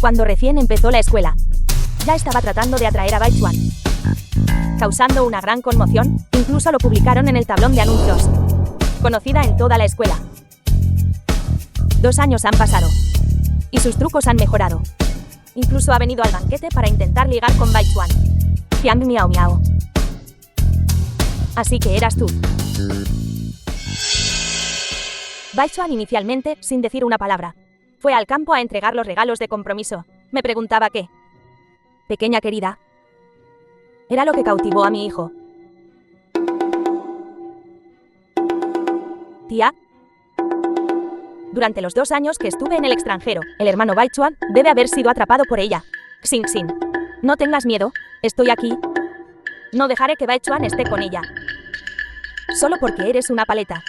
Cuando recién empezó la escuela, ya estaba tratando de atraer a Baichuan, causando una gran conmoción. Incluso lo publicaron en el tablón de anuncios, conocida en toda la escuela. 2 años han pasado y sus trucos han mejorado. Incluso ha venido al banquete para intentar ligar con Baichuan. Jiang Miao. Así que eras tú. Baichuan inicialmente, sin decir una palabra, fue al campo a entregar los regalos de compromiso. Me preguntaba qué. Pequeña querida. Era lo que cautivó a mi hijo. Tía. Durante los 2 años que estuve en el extranjero, el hermano Baichuan debe haber sido atrapado por ella. Xing Xin. No tengas miedo, estoy aquí. No dejaré que Baichuan esté con ella. Solo porque eres una paleta.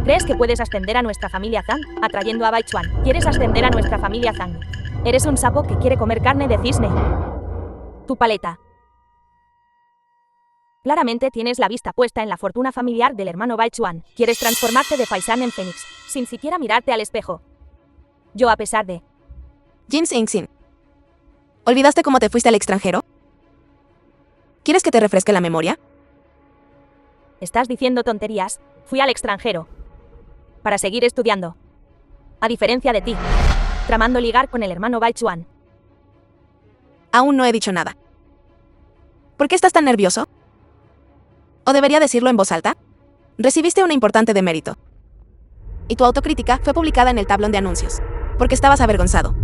¿Crees que puedes ascender a nuestra familia Zhang, atrayendo a Baichuan? ¿Quieres ascender a nuestra familia Zhang? Eres un sapo que quiere comer carne de cisne. Tu paleta. Claramente tienes la vista puesta en la fortuna familiar del hermano Baichuan. Quieres transformarte de Faisan en Fénix, sin siquiera mirarte al espejo. Yo, a pesar de... Jin Xingxin. ¿Olvidaste cómo te fuiste al extranjero? ¿Quieres que te refresque la memoria? Estás diciendo tonterías. Fui al extranjero. Para seguir estudiando. A diferencia de ti. Tramando ligar con el hermano Baichuan. Aún no he dicho nada. ¿Por qué estás tan nervioso? ¿O debería decirlo en voz alta? Recibiste una importante demérito. Y tu autocrítica fue publicada en el tablón de anuncios. Porque estabas avergonzado.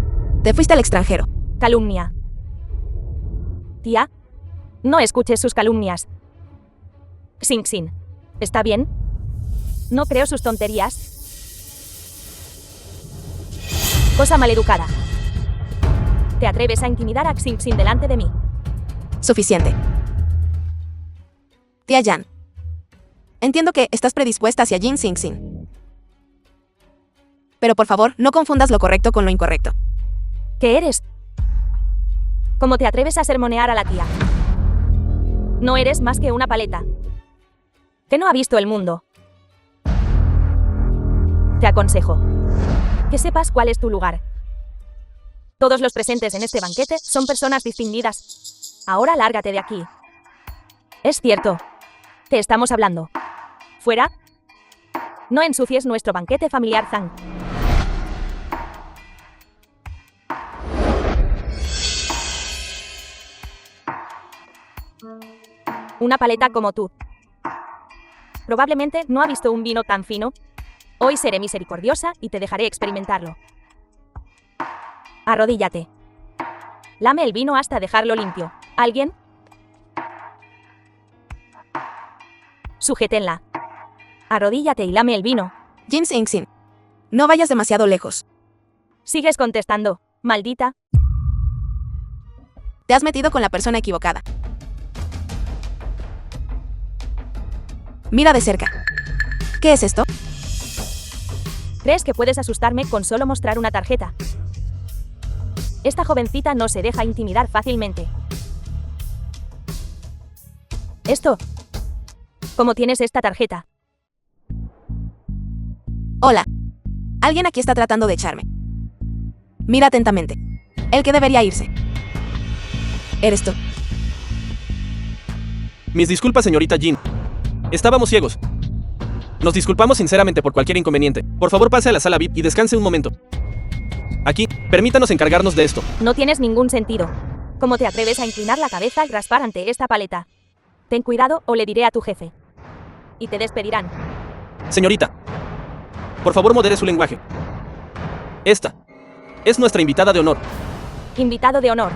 Te fuiste al extranjero. Calumnia. Tía, no escuches sus calumnias. Xing Xin. ¿Está bien? No creo sus tonterías. Cosa maleducada. ¿Te atreves a intimidar a Xing Xin delante de mí? Suficiente. Tía Yan. Entiendo que estás predispuesta hacia Jin Xingxin. Pero por favor, no confundas lo correcto con lo incorrecto. ¿Qué eres? ¿Cómo te atreves a sermonear a la tía? No eres más que una paleta. Que no ha visto el mundo. Te aconsejo que sepas cuál es tu lugar. Todos los presentes en este banquete son personas distinguidas. Ahora lárgate de aquí. Es cierto. Te estamos hablando. ¿Fuera? No ensucies nuestro banquete familiar Zhang. Una paleta como tú. Probablemente no ha visto un vino tan fino. Hoy seré misericordiosa y te dejaré experimentarlo. Arrodíllate. Lame el vino hasta dejarlo limpio. ¿Alguien? Sujétenla. Arrodíllate y lame el vino. Jin Xingxin. No vayas demasiado lejos. Sigues contestando, maldita. Te has metido con la persona equivocada. Mira de cerca. ¿Qué es esto? ¿Crees que puedes asustarme con solo mostrar una tarjeta? Esta jovencita no se deja intimidar fácilmente. Esto. ¿Cómo tienes esta tarjeta? Hola. Alguien aquí está tratando de echarme. Mira atentamente. El que debería irse. Eres tú. Mis disculpas, señorita Jin. Estábamos ciegos. Nos disculpamos sinceramente por cualquier inconveniente. Por favor, pase a la sala VIP y descanse un momento. Aquí, permítanos encargarnos de esto. No tienes ningún sentido. ¿Cómo te atreves a inclinar la cabeza y raspar ante esta paleta? Ten cuidado o le diré a tu jefe. Y te despedirán. Señorita, por favor, modere su lenguaje. Esta es nuestra invitada de honor. Invitado de honor.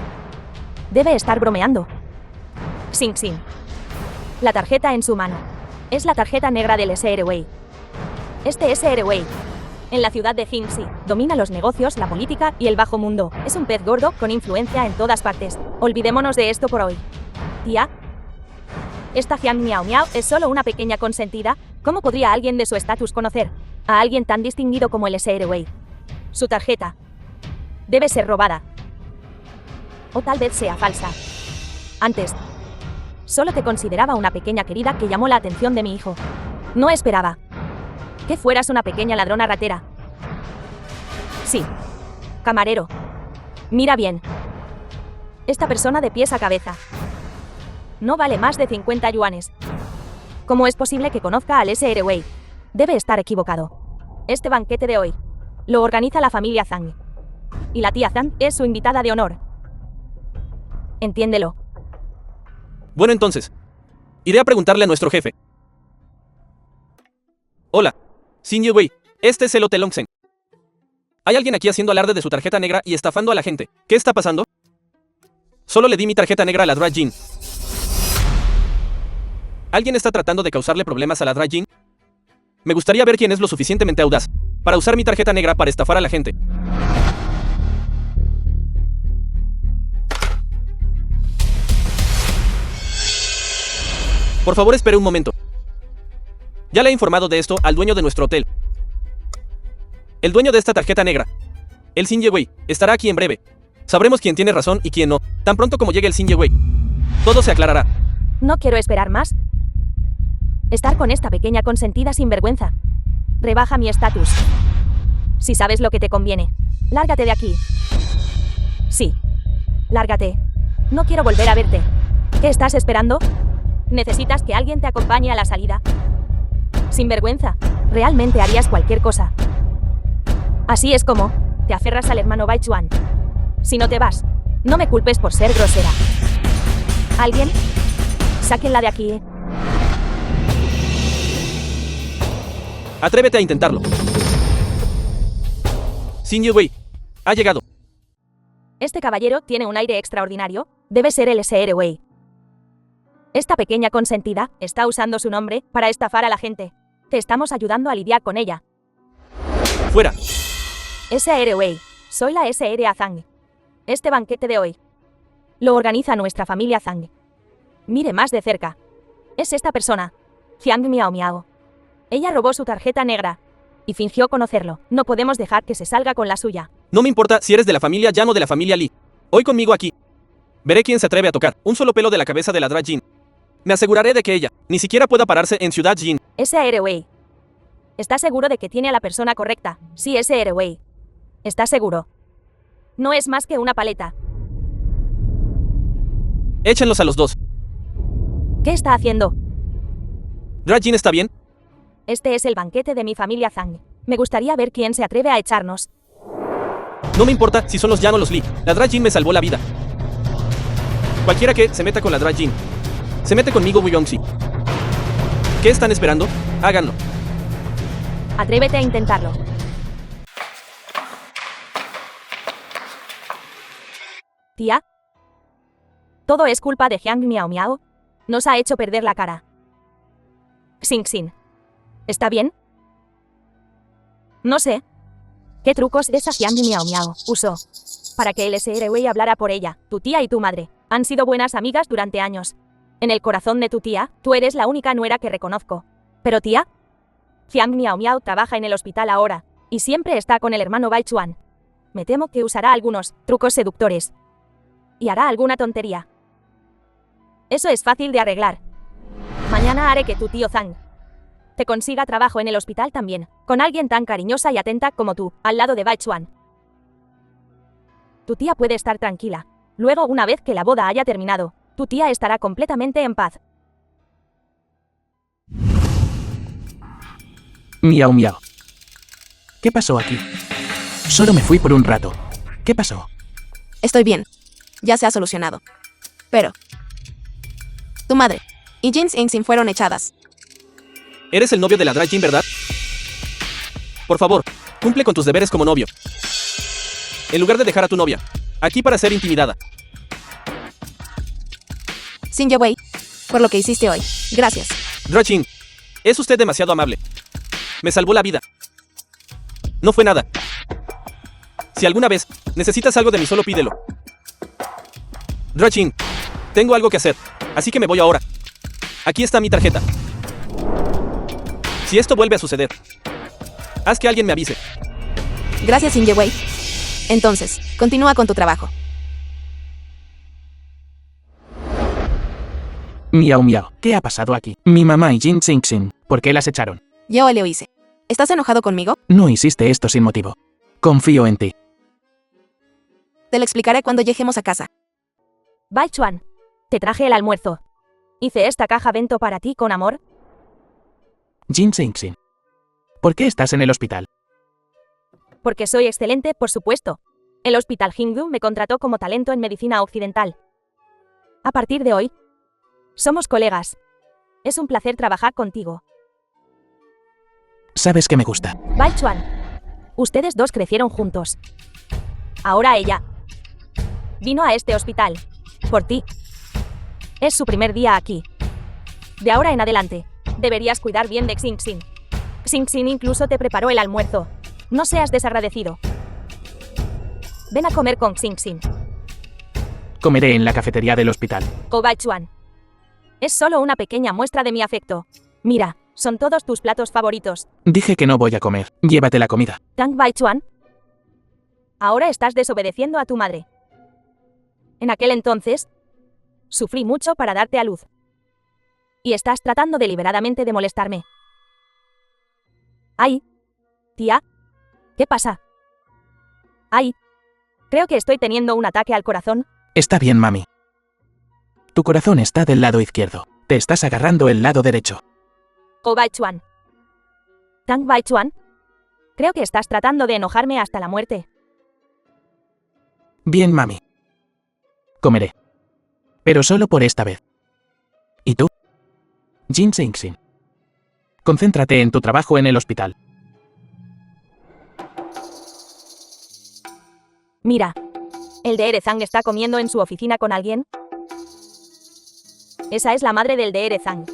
Debe estar bromeando. Xing Xin. La tarjeta en su mano. Es la tarjeta negra del SR Wei. Este SR Wei, en la ciudad de Jingxi, domina los negocios, la política y el bajo mundo. Es un pez gordo con influencia en todas partes. Olvidémonos de esto por hoy. Tía, esta Jiang Miao Miao es solo una pequeña consentida. ¿Cómo podría alguien de su estatus conocer a alguien tan distinguido como el SR Wei? Su tarjeta debe ser robada. O tal vez sea falsa. Antes, solo te consideraba una pequeña querida que llamó la atención de mi hijo. No esperaba que fueras una pequeña ladrona ratera. Sí. Camarero. Mira bien. Esta persona de pies a cabeza no vale más de 50 yuanes. ¿Cómo es posible que conozca al SR Wei? Debe estar equivocado. Este banquete de hoy lo organiza la familia Zhang. Y la tía Zhang es su invitada de honor. Entiéndelo. Bueno, entonces, iré a preguntarle a nuestro jefe. Hola, Xin Wei, este es el Hotel Longzhen. Hay alguien aquí haciendo alarde de su tarjeta negra y estafando a la gente. ¿Qué está pasando? Solo le di mi tarjeta negra a la Dra Jin. ¿Alguien está tratando de causarle problemas a la Dra Jin? Me gustaría ver quién es lo suficientemente audaz para usar mi tarjeta negra para estafar a la gente. Por favor, espere un momento. Ya le he informado de esto al dueño de nuestro hotel. El dueño de esta tarjeta negra, el Xin Yewei, estará aquí en breve. Sabremos quién tiene razón y quién no. Tan pronto como llegue el Xin Yewei, todo se aclarará. No quiero esperar más. Estar con esta pequeña consentida sinvergüenza rebaja mi estatus. Si sabes lo que te conviene, lárgate de aquí. Sí, lárgate. No quiero volver a verte. ¿Qué estás esperando? ¿Necesitas que alguien te acompañe a la salida? Sinvergüenza, realmente harías cualquier cosa. Así es como te aferras al hermano Bai Chuan. Si no te vas, no me culpes por ser grosera. ¿Alguien? Sáquenla de aquí. Atrévete a intentarlo. Xin Yewei ha llegado. Este caballero tiene un aire extraordinario. Debe ser el SR Wei. Esta pequeña consentida está usando su nombre para estafar a la gente. Te estamos ayudando a lidiar con ella. Fuera. SR Wei. Soy la SR Zhang. Este banquete de hoy lo organiza nuestra familia Zhang. Mire más de cerca. Es esta persona, Jiang Miao Miao. Ella robó su tarjeta negra y fingió conocerlo. No podemos dejar que se salga con la suya. No me importa si eres de la familia Yan o de la familia Li. Hoy conmigo aquí. Veré quién se atreve a tocar un solo pelo de la cabeza de la Dra Jin. Me aseguraré de que ella ni siquiera pueda pararse en Ciudad Jin. SR Wei. ¿Está seguro de que tiene a la persona correcta? Sí, SR Wei. ¿Está seguro? No es más que una paleta. Échenlos a los dos. ¿Qué está haciendo? ¿Dra Jin está bien? Este es el banquete de mi familia Zhang. Me gustaría ver quién se atreve a echarnos. No me importa si son los Yan o los Li. La Dra Jin me salvó la vida. Cualquiera que se meta con la Dra Jin se mete conmigo, Wu Yongxi. ¿Qué están esperando? Háganlo. Atrévete a intentarlo. Tía. Todo es culpa de Jiang Miao Miao. Nos ha hecho perder la cara. Xing Xin. ¿Está bien? No sé. ¿Qué trucos esa Jiang Miao Miao usó para que el SR Wei hablara por ella? Tu tía y tu madre han sido buenas amigas durante años. En el corazón de tu tía, tú eres la única nuera que reconozco. Pero tía, Jiang Miao Miao trabaja en el hospital ahora y siempre está con el hermano Bai Chuan. Me temo que usará algunos trucos seductores y hará alguna tontería. Eso es fácil de arreglar. Mañana haré que tu tío Zhang te consiga trabajo en el hospital también, con alguien tan cariñosa y atenta como tú, al lado de Bai Chuan. Tu tía puede estar tranquila. Luego, una vez que la boda haya terminado, tu tía estará completamente en paz. Miau miau. ¿Qué pasó aquí? Solo me fui por un rato. ¿Qué pasó? Estoy bien. Ya se ha solucionado. Pero tu madre y Jin Xing fueron echadas. Eres el novio de la Dra Jin, ¿verdad? Por favor, cumple con tus deberes como novio. En lugar de dejar a tu novia aquí para ser intimidada. Xin Yewei, por lo que hiciste hoy. Gracias. Dra Jin, es usted demasiado amable. Me salvó la vida. No fue nada. Si alguna vez necesitas algo de mí, solo pídelo. Dra Jin, tengo algo que hacer, así que me voy ahora. Aquí está mi tarjeta. Si esto vuelve a suceder, haz que alguien me avise. Gracias, Xin Yewei. Entonces, continúa con tu trabajo. Miau miau. ¿Qué ha pasado aquí? Mi mamá y Jin Xing. ¿Por qué las echaron? Yo lo hice. ¿Estás enojado conmigo? No hiciste esto sin motivo. Confío en ti. Te lo explicaré cuando lleguemos a casa. Bai Chuan, te traje el almuerzo. Hice esta caja bento para ti con amor. Jin Xing. ¿Por qué estás en el hospital? Porque soy excelente, por supuesto. El Hospital Hindú me contrató como talento en medicina occidental. A partir de hoy, somos colegas. Es un placer trabajar contigo. Sabes que me gusta. Bai Chuan, ustedes dos crecieron juntos. Ahora ella vino a este hospital por ti. Es su primer día aquí. De ahora en adelante, deberías cuidar bien de Xing Xin. Xing Xin incluso te preparó el almuerzo. No seas desagradecido. Ven a comer con Xingxin. Comeré en la cafetería del hospital. Ko Baichuan. Es solo una pequeña muestra de mi afecto. Mira, son todos tus platos favoritos. Dije que no voy a comer. Llévate la comida. Tang Baichuan. Ahora estás desobedeciendo a tu madre. En aquel entonces, sufrí mucho para darte a luz. Y estás tratando deliberadamente de molestarme. ¡Ay! Tía, ¿qué pasa? ¡Ay! Creo que estoy teniendo un ataque al corazón. Está bien, mami. Tu corazón está del lado izquierdo. Te estás agarrando el lado derecho. Ko Baichuan. Tang Baichuan. Creo que estás tratando de enojarme hasta la muerte. Bien, mami. Comeré. Pero solo por esta vez. ¿Y tú? Jin Xingxin. Concéntrate en tu trabajo en el hospital. Mira, ¿el de Erezang está comiendo en su oficina con alguien? Esa es la madre del de Erezang.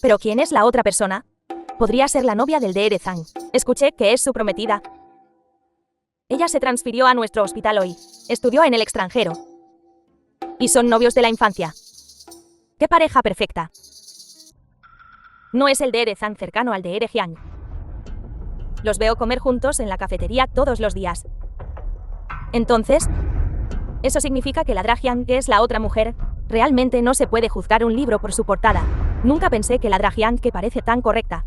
¿Pero quién es la otra persona? Podría ser la novia del de Erezang. Escuché que es su prometida. Ella se transfirió a nuestro hospital hoy. Estudió en el extranjero. Y son novios de la infancia. ¡Qué pareja perfecta! No es el de Erezang cercano al de Erejiang. Los veo comer juntos en la cafetería todos los días. Entonces, ¿eso significa que la Drajiang, que es la otra mujer, realmente no se puede juzgar un libro por su portada? Nunca pensé que la Drajiang, que parece tan correcta,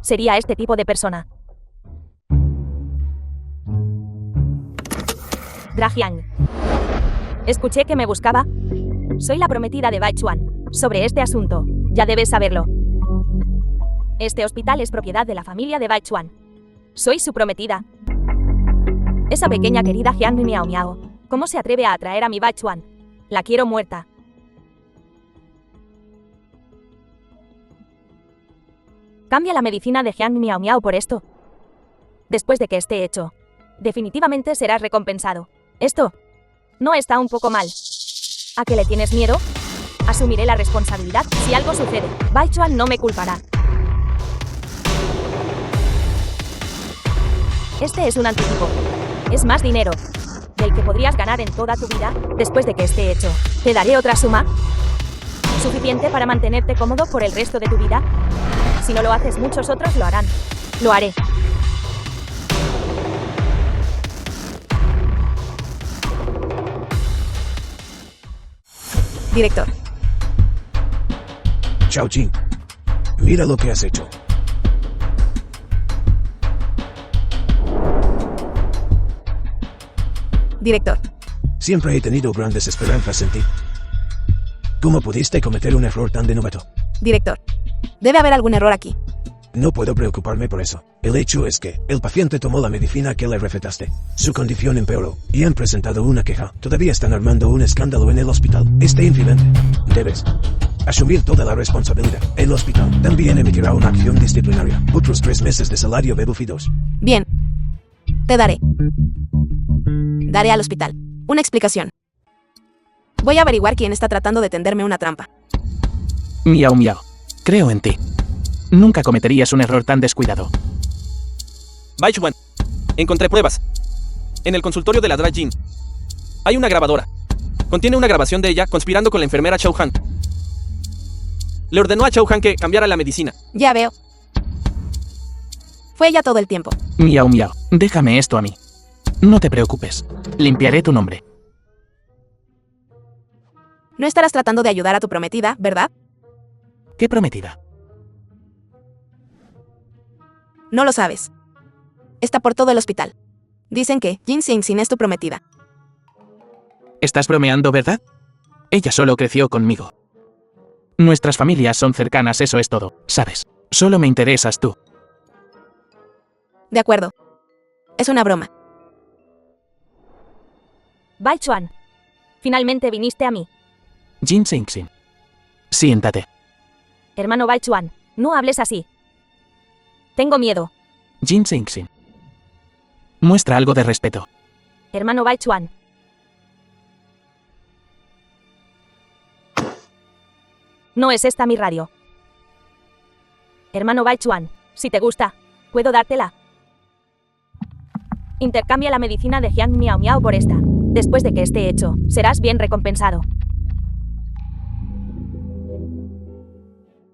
sería este tipo de persona. Drajiang. Escuché que me buscaba. Soy la prometida de Baichuan. Sobre este asunto, ya debes saberlo. Este hospital es propiedad de la familia de Baichuan. Soy su prometida. Esa pequeña querida Jiang Miao Miao. ¿Cómo se atreve a atraer a mi Baichuan? La quiero muerta. Cambia la medicina de Jiang Miao Miao por esto. Después de que esté hecho, definitivamente serás recompensado. Esto no está un poco mal. ¿A qué le tienes miedo? Asumiré la responsabilidad si algo sucede. Baichuan no me culpará. Este es un anticipo. Es más dinero del que podrías ganar en toda tu vida después de que esté hecho. Te daré otra suma. ¿Suficiente para mantenerte cómodo por el resto de tu vida? Si no lo haces, muchos otros lo harán. Lo haré. Director. Chao Jin. Mira lo que has hecho. Director. Siempre he tenido grandes esperanzas en ti. ¿Cómo pudiste cometer un error tan de novato? Director. Debe haber algún error aquí. No puedo preocuparme por eso. El hecho es que el paciente tomó la medicina que le recetaste. Su condición empeoró y han presentado una queja. Todavía están armando un escándalo en el hospital. Este incidente. Debes asumir toda la responsabilidad. El hospital también emitirá una acción disciplinaria. Otros 3 meses de salario de Buffy 2. Bien. Te daré. Daré al hospital una explicación. Voy a averiguar quién está tratando de tenderme una trampa. Miao Miao. Creo en ti. Nunca cometerías un error tan descuidado. Baichuan. Encontré pruebas. En el consultorio de la Drajin. Hay una grabadora. Contiene una grabación de ella conspirando con la enfermera Chao Han. Le ordenó a Chao Han que cambiara la medicina. Ya veo. Fue ella todo el tiempo. Miao Miao. Déjame esto a mí. No te preocupes. Limpiaré tu nombre. No estarás tratando de ayudar a tu prometida, ¿verdad? ¿Qué prometida? No lo sabes. Está por todo el hospital. Dicen que Jin Xingxin es tu prometida. Estás bromeando, ¿verdad? Ella solo creció conmigo. Nuestras familias son cercanas, eso es todo, ¿sabes? Solo me interesas tú. De acuerdo. Es una broma. Baichuan. Finalmente viniste a mí. Jin Xingxin. Siéntate. Hermano Baichuan, no hables así. Tengo miedo. Jin Xingxin. Muestra algo de respeto. Hermano Baichuan. No es esta mi radio. Hermano Baichuan, si te gusta, puedo dártela. Intercambia la medicina de Jiang Miao Miao por esta. Después de que esté hecho, serás bien recompensado.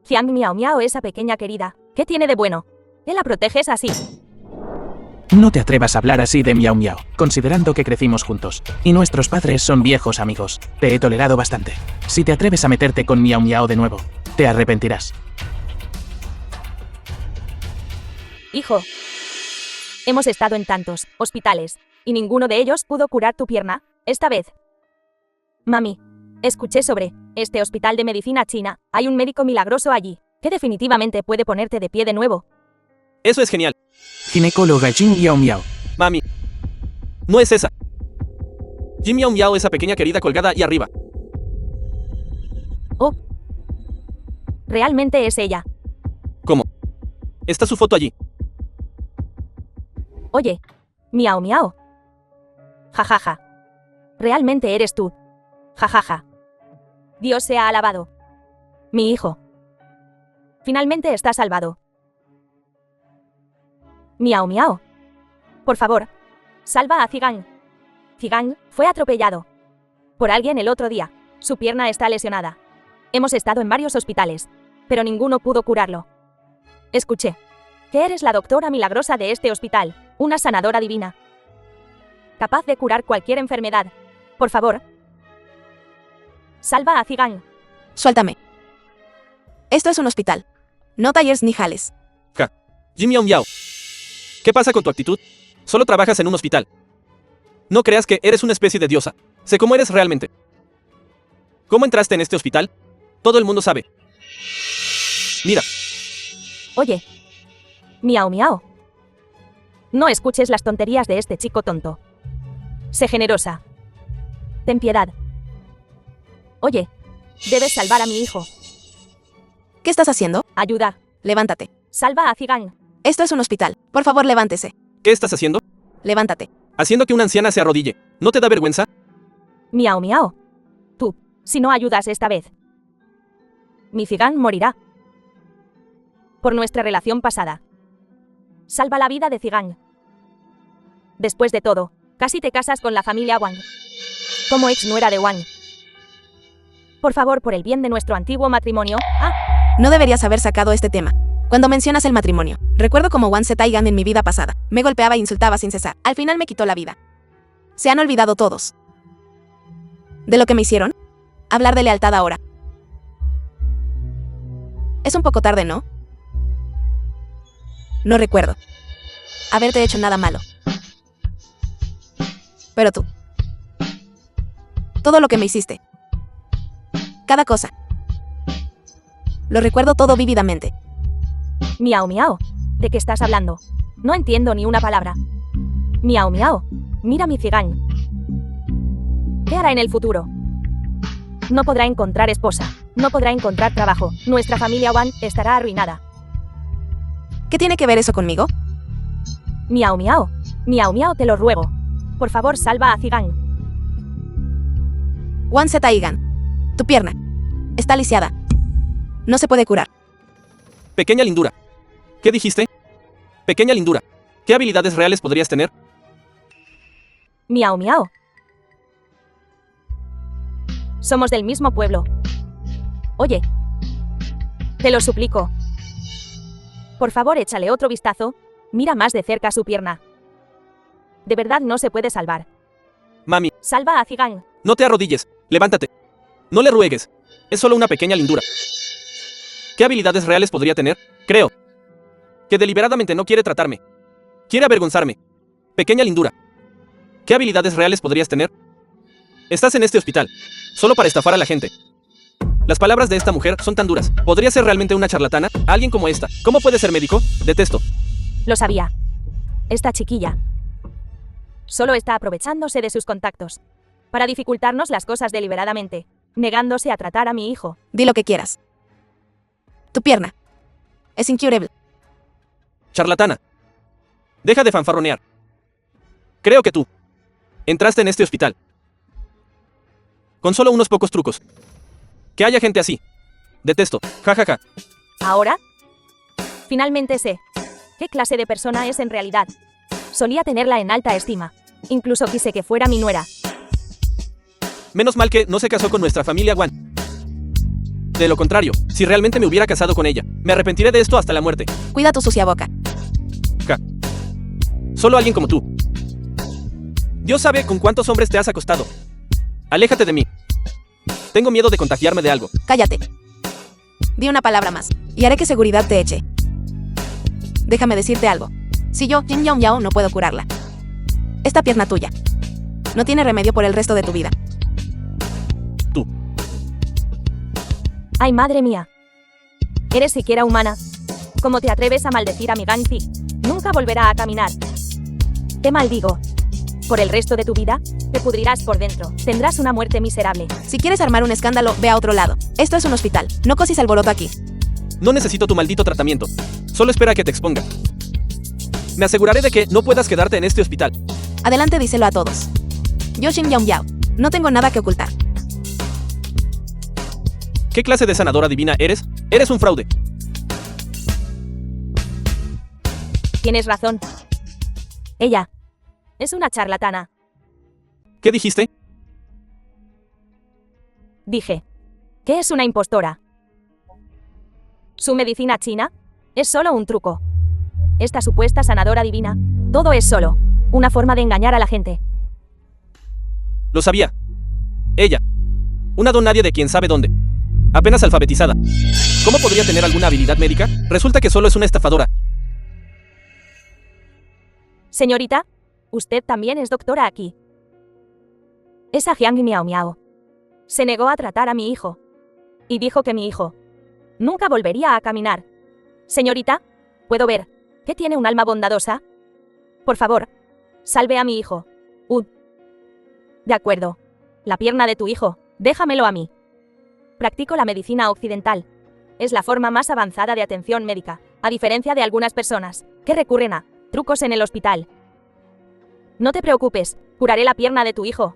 Jiang Miao Miao, esa pequeña querida. ¿Qué tiene de bueno? ¿Qué la proteges así? No te atrevas a hablar así de Miao Miao, considerando que crecimos juntos. Y nuestros padres son viejos amigos. Te he tolerado bastante. Si te atreves a meterte con Miao Miao de nuevo, te arrepentirás. Hijo. Hemos estado en tantos hospitales, y ninguno de ellos pudo curar tu pierna, esta vez. Mami, escuché sobre este hospital de medicina china. Hay un médico milagroso allí, que definitivamente puede ponerte de pie de nuevo. Eso es genial. Ginecóloga Jin Miao Miao. Mami. No es esa. Jin Miao Miao, esa pequeña querida colgada y arriba. Oh. Realmente es ella. ¿Cómo? Está su foto allí. Oye. Miao Miao. Jajaja. Realmente eres tú. Jajaja. Dios sea alabado. Mi hijo. Finalmente está salvado. Miao Miao. Por favor, salva a Zigang. Zigang fue atropellado por alguien el otro día. Su pierna está lesionada. Hemos estado en varios hospitales, pero ninguno pudo curarlo. Escuché que eres la doctora milagrosa de este hospital, una sanadora divina, capaz de curar cualquier enfermedad. Por favor, salva a Zigang. Suéltame. Esto es un hospital. No talleres ni jales. Jin Miao Miao. ¿Qué pasa con tu actitud? Solo trabajas en un hospital. No creas que eres una especie de diosa. Sé cómo eres realmente. ¿Cómo entraste en este hospital? Todo el mundo sabe. Mira. Oye. Miao Miao. No escuches las tonterías de este chico tonto. Sé generosa. Ten piedad. Oye. Debes salvar a mi hijo. ¿Qué estás haciendo? Ayuda. Levántate. Salva a Zigang. Esto es un hospital. Por favor, levántese. ¿Qué estás haciendo? Levántate. Haciendo que una anciana se arrodille. ¿No te da vergüenza? Miao Miao. Tú, si no ayudas esta vez, mi Zigang morirá. Por nuestra relación pasada. Salva la vida de Zigang. Después de todo, casi te casas con la familia Wang. Como ex nuera de Wang. Por favor, por el bien de nuestro antiguo matrimonio. No deberías haber sacado este tema. Cuando mencionas el matrimonio, recuerdo como Wan Setaigan en mi vida pasada. Me golpeaba e insultaba sin cesar. Al final me quitó la vida. Se han olvidado todos de lo que me hicieron. Hablar de lealtad ahora. Es un poco tarde, ¿no? No recuerdo haberte hecho nada malo. Pero tú. Todo lo que me hiciste. Cada cosa. Lo recuerdo todo vívidamente. Miao Miao. ¿De qué estás hablando? No entiendo ni una palabra. Miao Miao. Mira mi Zigang. ¿Qué hará en el futuro? No podrá encontrar esposa. No podrá encontrar trabajo. Nuestra familia Wang estará arruinada. ¿Qué tiene que ver eso conmigo? Miao Miao. Miao Miao, te lo ruego. Por favor, salva a Zigang. Wan Setaigan. Tu pierna está lisiada. No se puede curar. Pequeña lindura. ¿Qué dijiste? Pequeña lindura. ¿Qué habilidades reales podrías tener? Miao Miao. Somos del mismo pueblo. Oye. Te lo suplico. Por favor, échale otro vistazo. Mira más de cerca su pierna. De verdad no se puede salvar. Mami, Salva a Zigang. no te arrodilles. Levántate. No le ruegues. Es solo una pequeña lindura. ¿Qué habilidades reales podría tener? Creo que deliberadamente no quiere tratarme. Quiere avergonzarme. Pequeña lindura. ¿Qué habilidades reales podrías tener? Estás en este hospital, solo para estafar a la gente. Las palabras de esta mujer son tan duras. ¿Podría ser realmente una charlatana? ¿Alguien como esta? ¿Cómo puede ser médico? Detesto. Lo sabía. Esta chiquilla solo está aprovechándose de sus contactos para dificultarnos las cosas deliberadamente, negándose a tratar a mi hijo. Di lo que quieras. Tu pierna es incurable. Charlatana. Deja de fanfarronear. Creo que tú entraste en este hospital con solo unos pocos trucos. Que haya gente así. Detesto. Ja, ja, ja. Ahora, finalmente sé qué clase de persona es en realidad. Solía tenerla en alta estima. Incluso quise que fuera mi nuera. Menos mal que no se casó con nuestra familia Wan. De lo contrario, si realmente me hubiera casado con ella, me arrepentiré de esto hasta la muerte. Cuida tu sucia boca. Ja. Solo alguien como tú. Dios sabe con cuántos hombres te has acostado. Aléjate de mí. Tengo miedo de contagiarme de algo. Cállate. Di una palabra más, y haré que seguridad te eche. Déjame decirte algo. Si yo, Jin Yong Yao, no puedo curarla. Esta pierna tuya no tiene remedio por el resto de tu vida. Tú. ¡Ay, madre mía! ¿Eres siquiera humana? ¿Cómo te atreves a maldecir a mi Gangzi? Nunca volverá a caminar. Te maldigo. Por el resto de tu vida, te pudrirás por dentro. Tendrás una muerte miserable. Si quieres armar un escándalo, ve a otro lado. Esto es un hospital. No cosis alboroto aquí. No necesito tu maldito tratamiento. Solo espera a que te exponga. Me aseguraré de que no puedas quedarte en este hospital. Adelante, díselo a todos. Yo, Jin Yong Yao, no tengo nada que ocultar. ¿Qué clase de sanadora divina eres? Eres un fraude. Tienes razón. Ella es una charlatana. ¿Qué dijiste? Dije que es una impostora. Su medicina china es solo un truco. Esta supuesta sanadora divina, todo es solo una forma de engañar a la gente. Lo sabía. Ella. Una don nadie de quien sabe dónde. Apenas alfabetizada. ¿Cómo podría tener alguna habilidad médica? Resulta que solo es una estafadora. Señorita, usted también es doctora aquí. Esa Jiang Miao Miao se negó a tratar a mi hijo. Y dijo que mi hijo nunca volvería a caminar. Señorita, ¿puedo ver que tiene un alma bondadosa? Por favor, salve a mi hijo. De acuerdo. La pierna de tu hijo, déjamelo a mí. Practico la medicina occidental. Es la forma más avanzada de atención médica, a diferencia de algunas personas que recurren a trucos en el hospital. No te preocupes, curaré la pierna de tu hijo.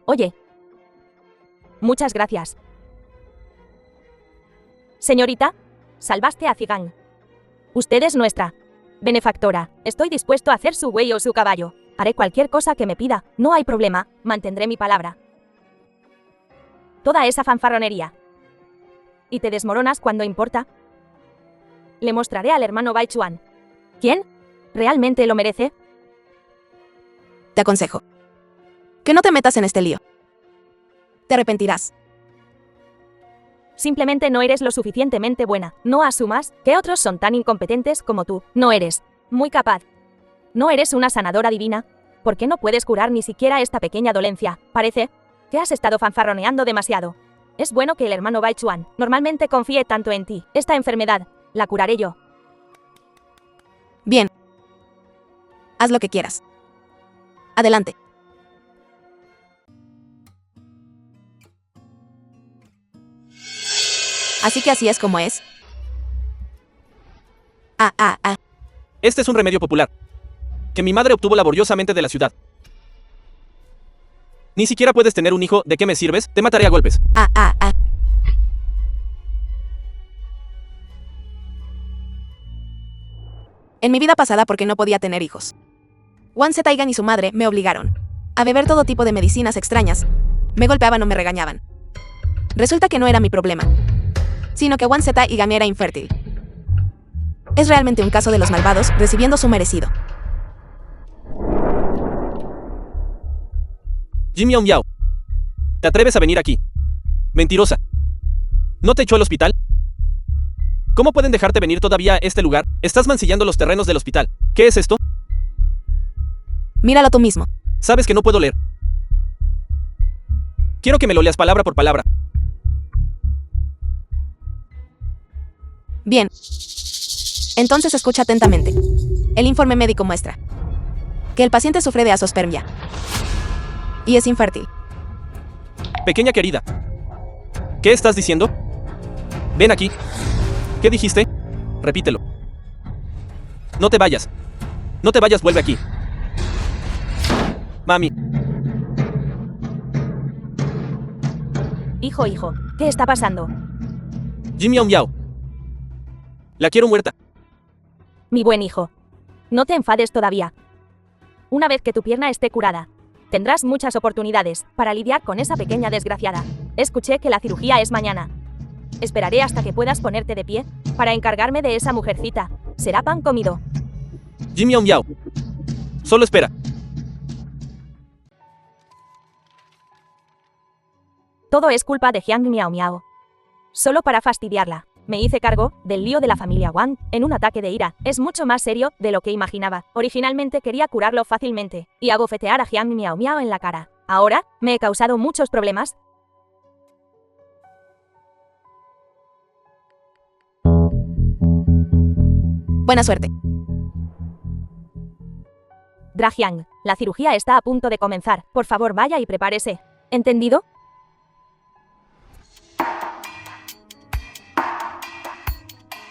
Oye. Muchas gracias. Señorita, salvaste a Zigang. Usted es nuestra benefactora. Estoy dispuesto a hacer su buey o su caballo. Haré cualquier cosa que me pida. No hay problema, mantendré mi palabra. Toda esa fanfarronería. ¿Y te desmoronas cuando importa? Le mostraré al hermano Bai Chuan. ¿Quién? ¿Realmente lo merece? Te aconsejo que no te metas en este lío. Te arrepentirás. Simplemente no eres lo suficientemente buena. No asumas que otros son tan incompetentes como tú. No eres muy capaz. No eres una sanadora divina. ¿Por qué no puedes curar ni siquiera esta pequeña dolencia? Parece que has estado fanfarroneando demasiado. Es bueno que el hermano Bai Chuan normalmente confíe tanto en ti. Esta enfermedad la curaré yo. Bien. Haz lo que quieras. Adelante. Así que así es como es. Este es un remedio popular que mi madre obtuvo laboriosamente de la ciudad. Ni siquiera puedes tener un hijo. ¿De qué me sirves? Te mataré a golpes. En mi vida pasada, porque no podía tener hijos, Wan Se Taigan y su madre me obligaron a beber todo tipo de medicinas extrañas. Me golpeaban o me regañaban. Resulta que no era mi problema, sino que Wan Se Taigan era infértil. Es realmente un caso de los malvados recibiendo su merecido. Jin Yong Yao. ¿Te atreves a venir aquí? Mentirosa. ¿No te echó al hospital? ¿Cómo pueden dejarte venir todavía a este lugar? Estás mancillando los terrenos del hospital. ¿Qué es esto? Míralo tú mismo. Sabes que no puedo leer. Quiero que me lo leas palabra por palabra. Bien. Entonces escucha atentamente. El informe médico muestra que el paciente sufre de azoospermia y es infértil. Pequeña querida. ¿Qué estás diciendo? Ven aquí. ¿Qué dijiste? Repítelo. No te vayas. No te vayas, vuelve aquí. Mami. Hijo, ¿qué está pasando? Jin Yong Yao. La quiero muerta. Mi buen hijo. No te enfades todavía. Una vez que tu pierna esté curada, tendrás muchas oportunidades para lidiar con esa pequeña desgraciada. Escuché que la cirugía es mañana. Esperaré hasta que puedas ponerte de pie para encargarme de esa mujercita. Será pan comido. Jin Miao Miao. Solo espera. Todo es culpa de Jiang Miao Miao. Solo para fastidiarla, me hice cargo del lío de la familia Wang en un ataque de ira. Es mucho más serio de lo que imaginaba. Originalmente quería curarlo fácilmente y abofetear a Jiang Miao Miao en la cara. Ahora, me he causado muchos problemas. Buena suerte. Drajiang, la cirugía está a punto de comenzar. Por favor, vaya y prepárese. ¿Entendido?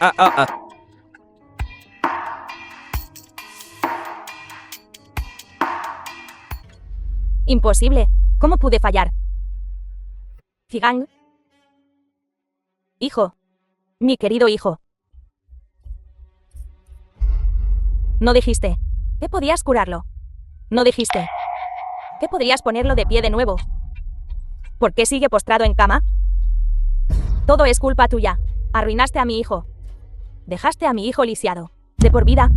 Ah. Imposible. ¿Cómo pude fallar? Zigang. Hijo. Mi querido hijo. No dijiste que podías curarlo. No dijiste que podrías ponerlo de pie de nuevo. ¿Por qué sigue postrado en cama? Todo es culpa tuya. Arruinaste a mi hijo. Dejaste a mi hijo lisiado. De por vida.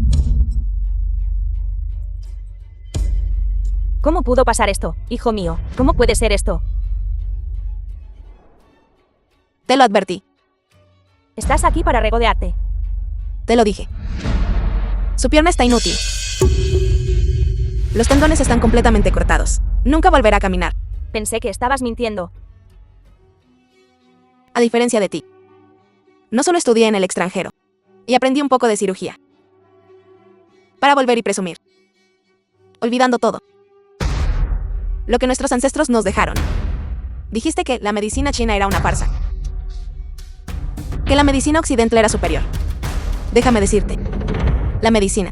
¿Cómo pudo pasar esto, hijo mío? ¿Cómo puede ser esto? Te lo advertí. Estás aquí para regodearte. Te lo dije. Su pierna está inútil. Los tendones están completamente cortados. Nunca volverá a caminar. Pensé que estabas mintiendo. A diferencia de ti. No solo estudié en el extranjero. Y aprendí un poco de cirugía. Para volver y presumir. Olvidando todo. Lo que nuestros ancestros nos dejaron. Dijiste que la medicina china era una farsa. Que la medicina occidental era superior. Déjame decirte. La medicina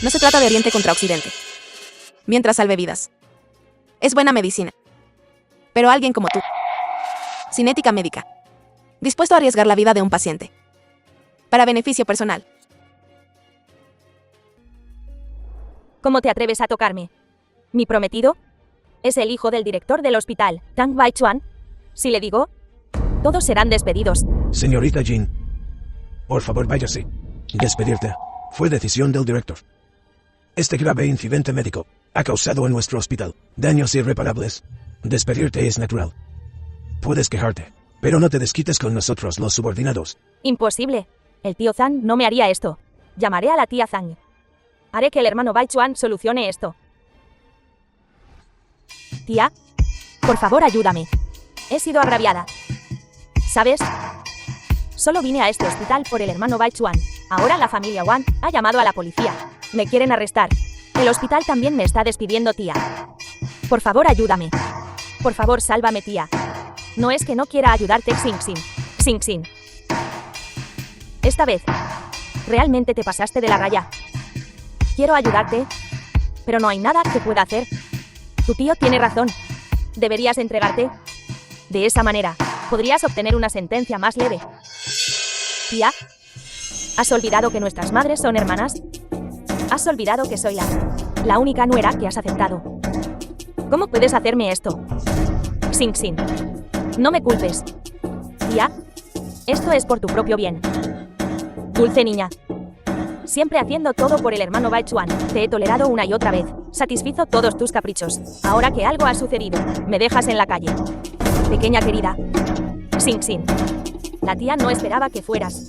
no se trata de Oriente contra Occidente. Mientras salve vidas. Es buena medicina. Pero alguien como tú, sin ética médica, dispuesto a arriesgar la vida de un paciente, para beneficio personal. ¿Cómo te atreves a tocarme? ¿Mi prometido? Es el hijo del director del hospital, Tang Baichuan. Si le digo, todos serán despedidos. Señorita Jin, por favor váyase. Despedirte fue decisión del director. Este grave incidente médico ha causado en nuestro hospital daños irreparables. Despedirte es natural. Puedes quejarte, pero no te desquites con nosotros los subordinados. Imposible. El tío Zhang no me haría esto. Llamaré a la tía Zhang. Haré que el hermano Baichuan solucione esto. Tía, por favor ayúdame. He sido agraviada. ¿Sabes? Solo vine a este hospital por el hermano Baichuan. Ahora la familia Wang ha llamado a la policía. Me quieren arrestar. El hospital también me está despidiendo, tía. Por favor ayúdame. Por favor sálvame, tía. No es que no quiera ayudarte, Xing Xin. Xing Xin. Esta vez, realmente te pasaste de la raya. Quiero ayudarte, pero no hay nada que pueda hacer. Tu tío tiene razón. Deberías entregarte. De esa manera, podrías obtener una sentencia más leve. Tía, ¿has olvidado que nuestras madres son hermanas? ¿Has olvidado que soy la única nuera que has aceptado? ¿Cómo puedes hacerme esto? Xing Xin. No me culpes. Tía, esto es por tu propio bien. Dulce niña. Siempre haciendo todo por el hermano Baichuan. Te he tolerado una y otra vez. Satisfizo todos tus caprichos. Ahora que algo ha sucedido, me dejas en la calle. Pequeña querida. Xing Xin. La tía no esperaba que fueras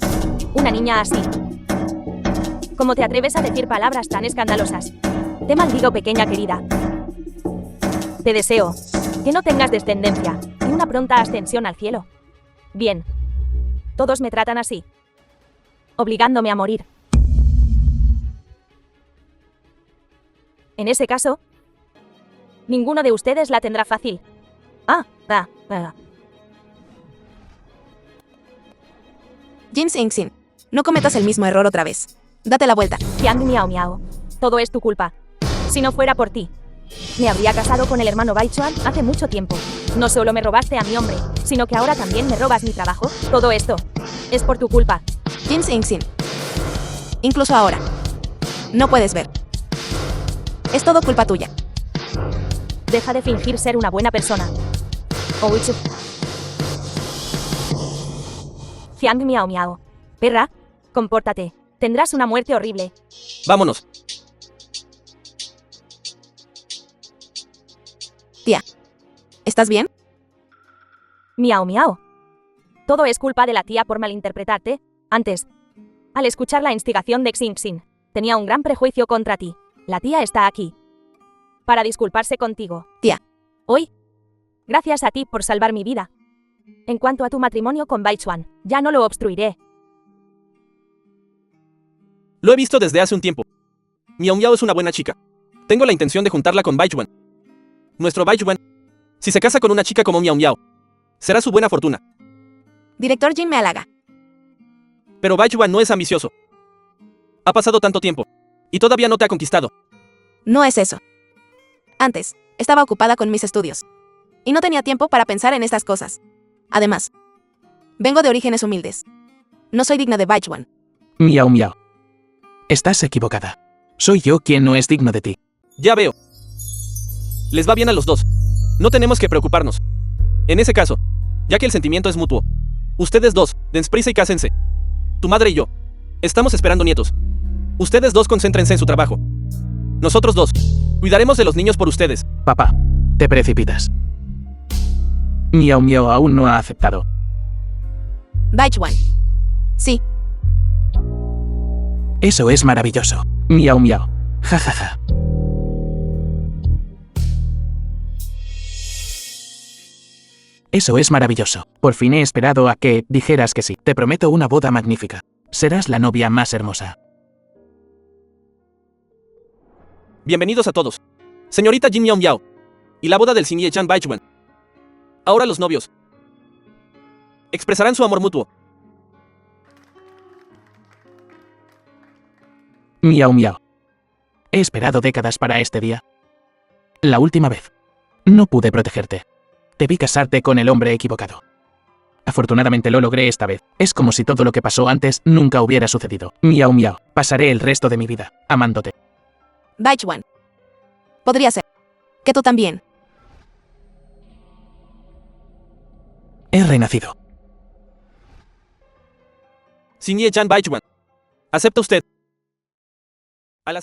una niña así. ¿Cómo te atreves a decir palabras tan escandalosas? Te maldigo, pequeña querida. Te deseo que no tengas descendencia y una pronta ascensión al cielo. Bien. Todos me tratan así, obligándome a morir. En ese caso, ninguno de ustedes la tendrá fácil. Jin Xing Xin, no cometas el mismo error otra vez. Date la vuelta. Jiang Miao Miao. Todo es tu culpa. Si no fuera por ti, me habría casado con el hermano Baichuan hace mucho tiempo. No solo me robaste a mi hombre, sino que ahora también me robas mi trabajo. Todo esto es por tu culpa. Jin Xing Xin. Incluso ahora, No puedes ver. Es todo culpa tuya. Deja de fingir ser una buena persona. Ouch. Jiang miao miao. Perra, compórtate. Tendrás una muerte horrible. Vámonos. Tía. ¿Estás bien? Miao miao. Todo es culpa de la tía por malinterpretarte. Antes, al escuchar la instigación de Xingxin, tenía un gran prejuicio contra ti. La tía está aquí para disculparse contigo. Tía. Hoy, gracias a ti por salvar mi vida. En cuanto a tu matrimonio con Baichuan, ya no lo obstruiré. Lo he visto desde hace un tiempo. Miao Miao es una buena chica. Tengo la intención de juntarla con Baichuan. Nuestro Baichuan, si se casa con una chica como Miao Miao, será su buena fortuna. Director Jin me halaga. Pero Baichuan no es ambicioso. Ha pasado tanto tiempo, y todavía no te ha conquistado. No es eso. Antes, estaba ocupada con mis estudios. Y no tenía tiempo para pensar en estas cosas. Además, vengo de orígenes humildes. No soy digna de Baichuan. Miao Miao. Estás equivocada. Soy yo quien no es digno de ti. Ya veo. Les va bien a los dos. No tenemos que preocuparnos. En ese caso, ya que el sentimiento es mutuo, ustedes dos, dense prisa y cásense. Tu madre y yo. Estamos esperando nietos. Ustedes dos concéntrense en su trabajo. Nosotros dos, cuidaremos de los niños por ustedes. Papá, te precipitas. Miao Miao aún no ha aceptado. Baichuan. Sí, Eso es maravilloso. Miao Miao. Ja ja ja. Eso es maravilloso. Por fin he esperado a que dijeras que sí. Te prometo una boda magnífica. Serás la novia más hermosa. Bienvenidos a todos. Señorita Jin Miao Miao. Y la boda del Xingye Chan Baichuan. Ahora los novios expresarán su amor mutuo. Miao Miao. He esperado décadas para este día. La última vez. No pude protegerte. Debí casarte con el hombre equivocado. Afortunadamente lo logré esta vez. Es como si todo lo que pasó antes nunca hubiera sucedido. Miao Miao. Pasaré el resto de mi vida amándote. Baichuan. Podría ser. Que tú también. He renacido. Xingye Chan Baichuan. ¿Acepta usted? A la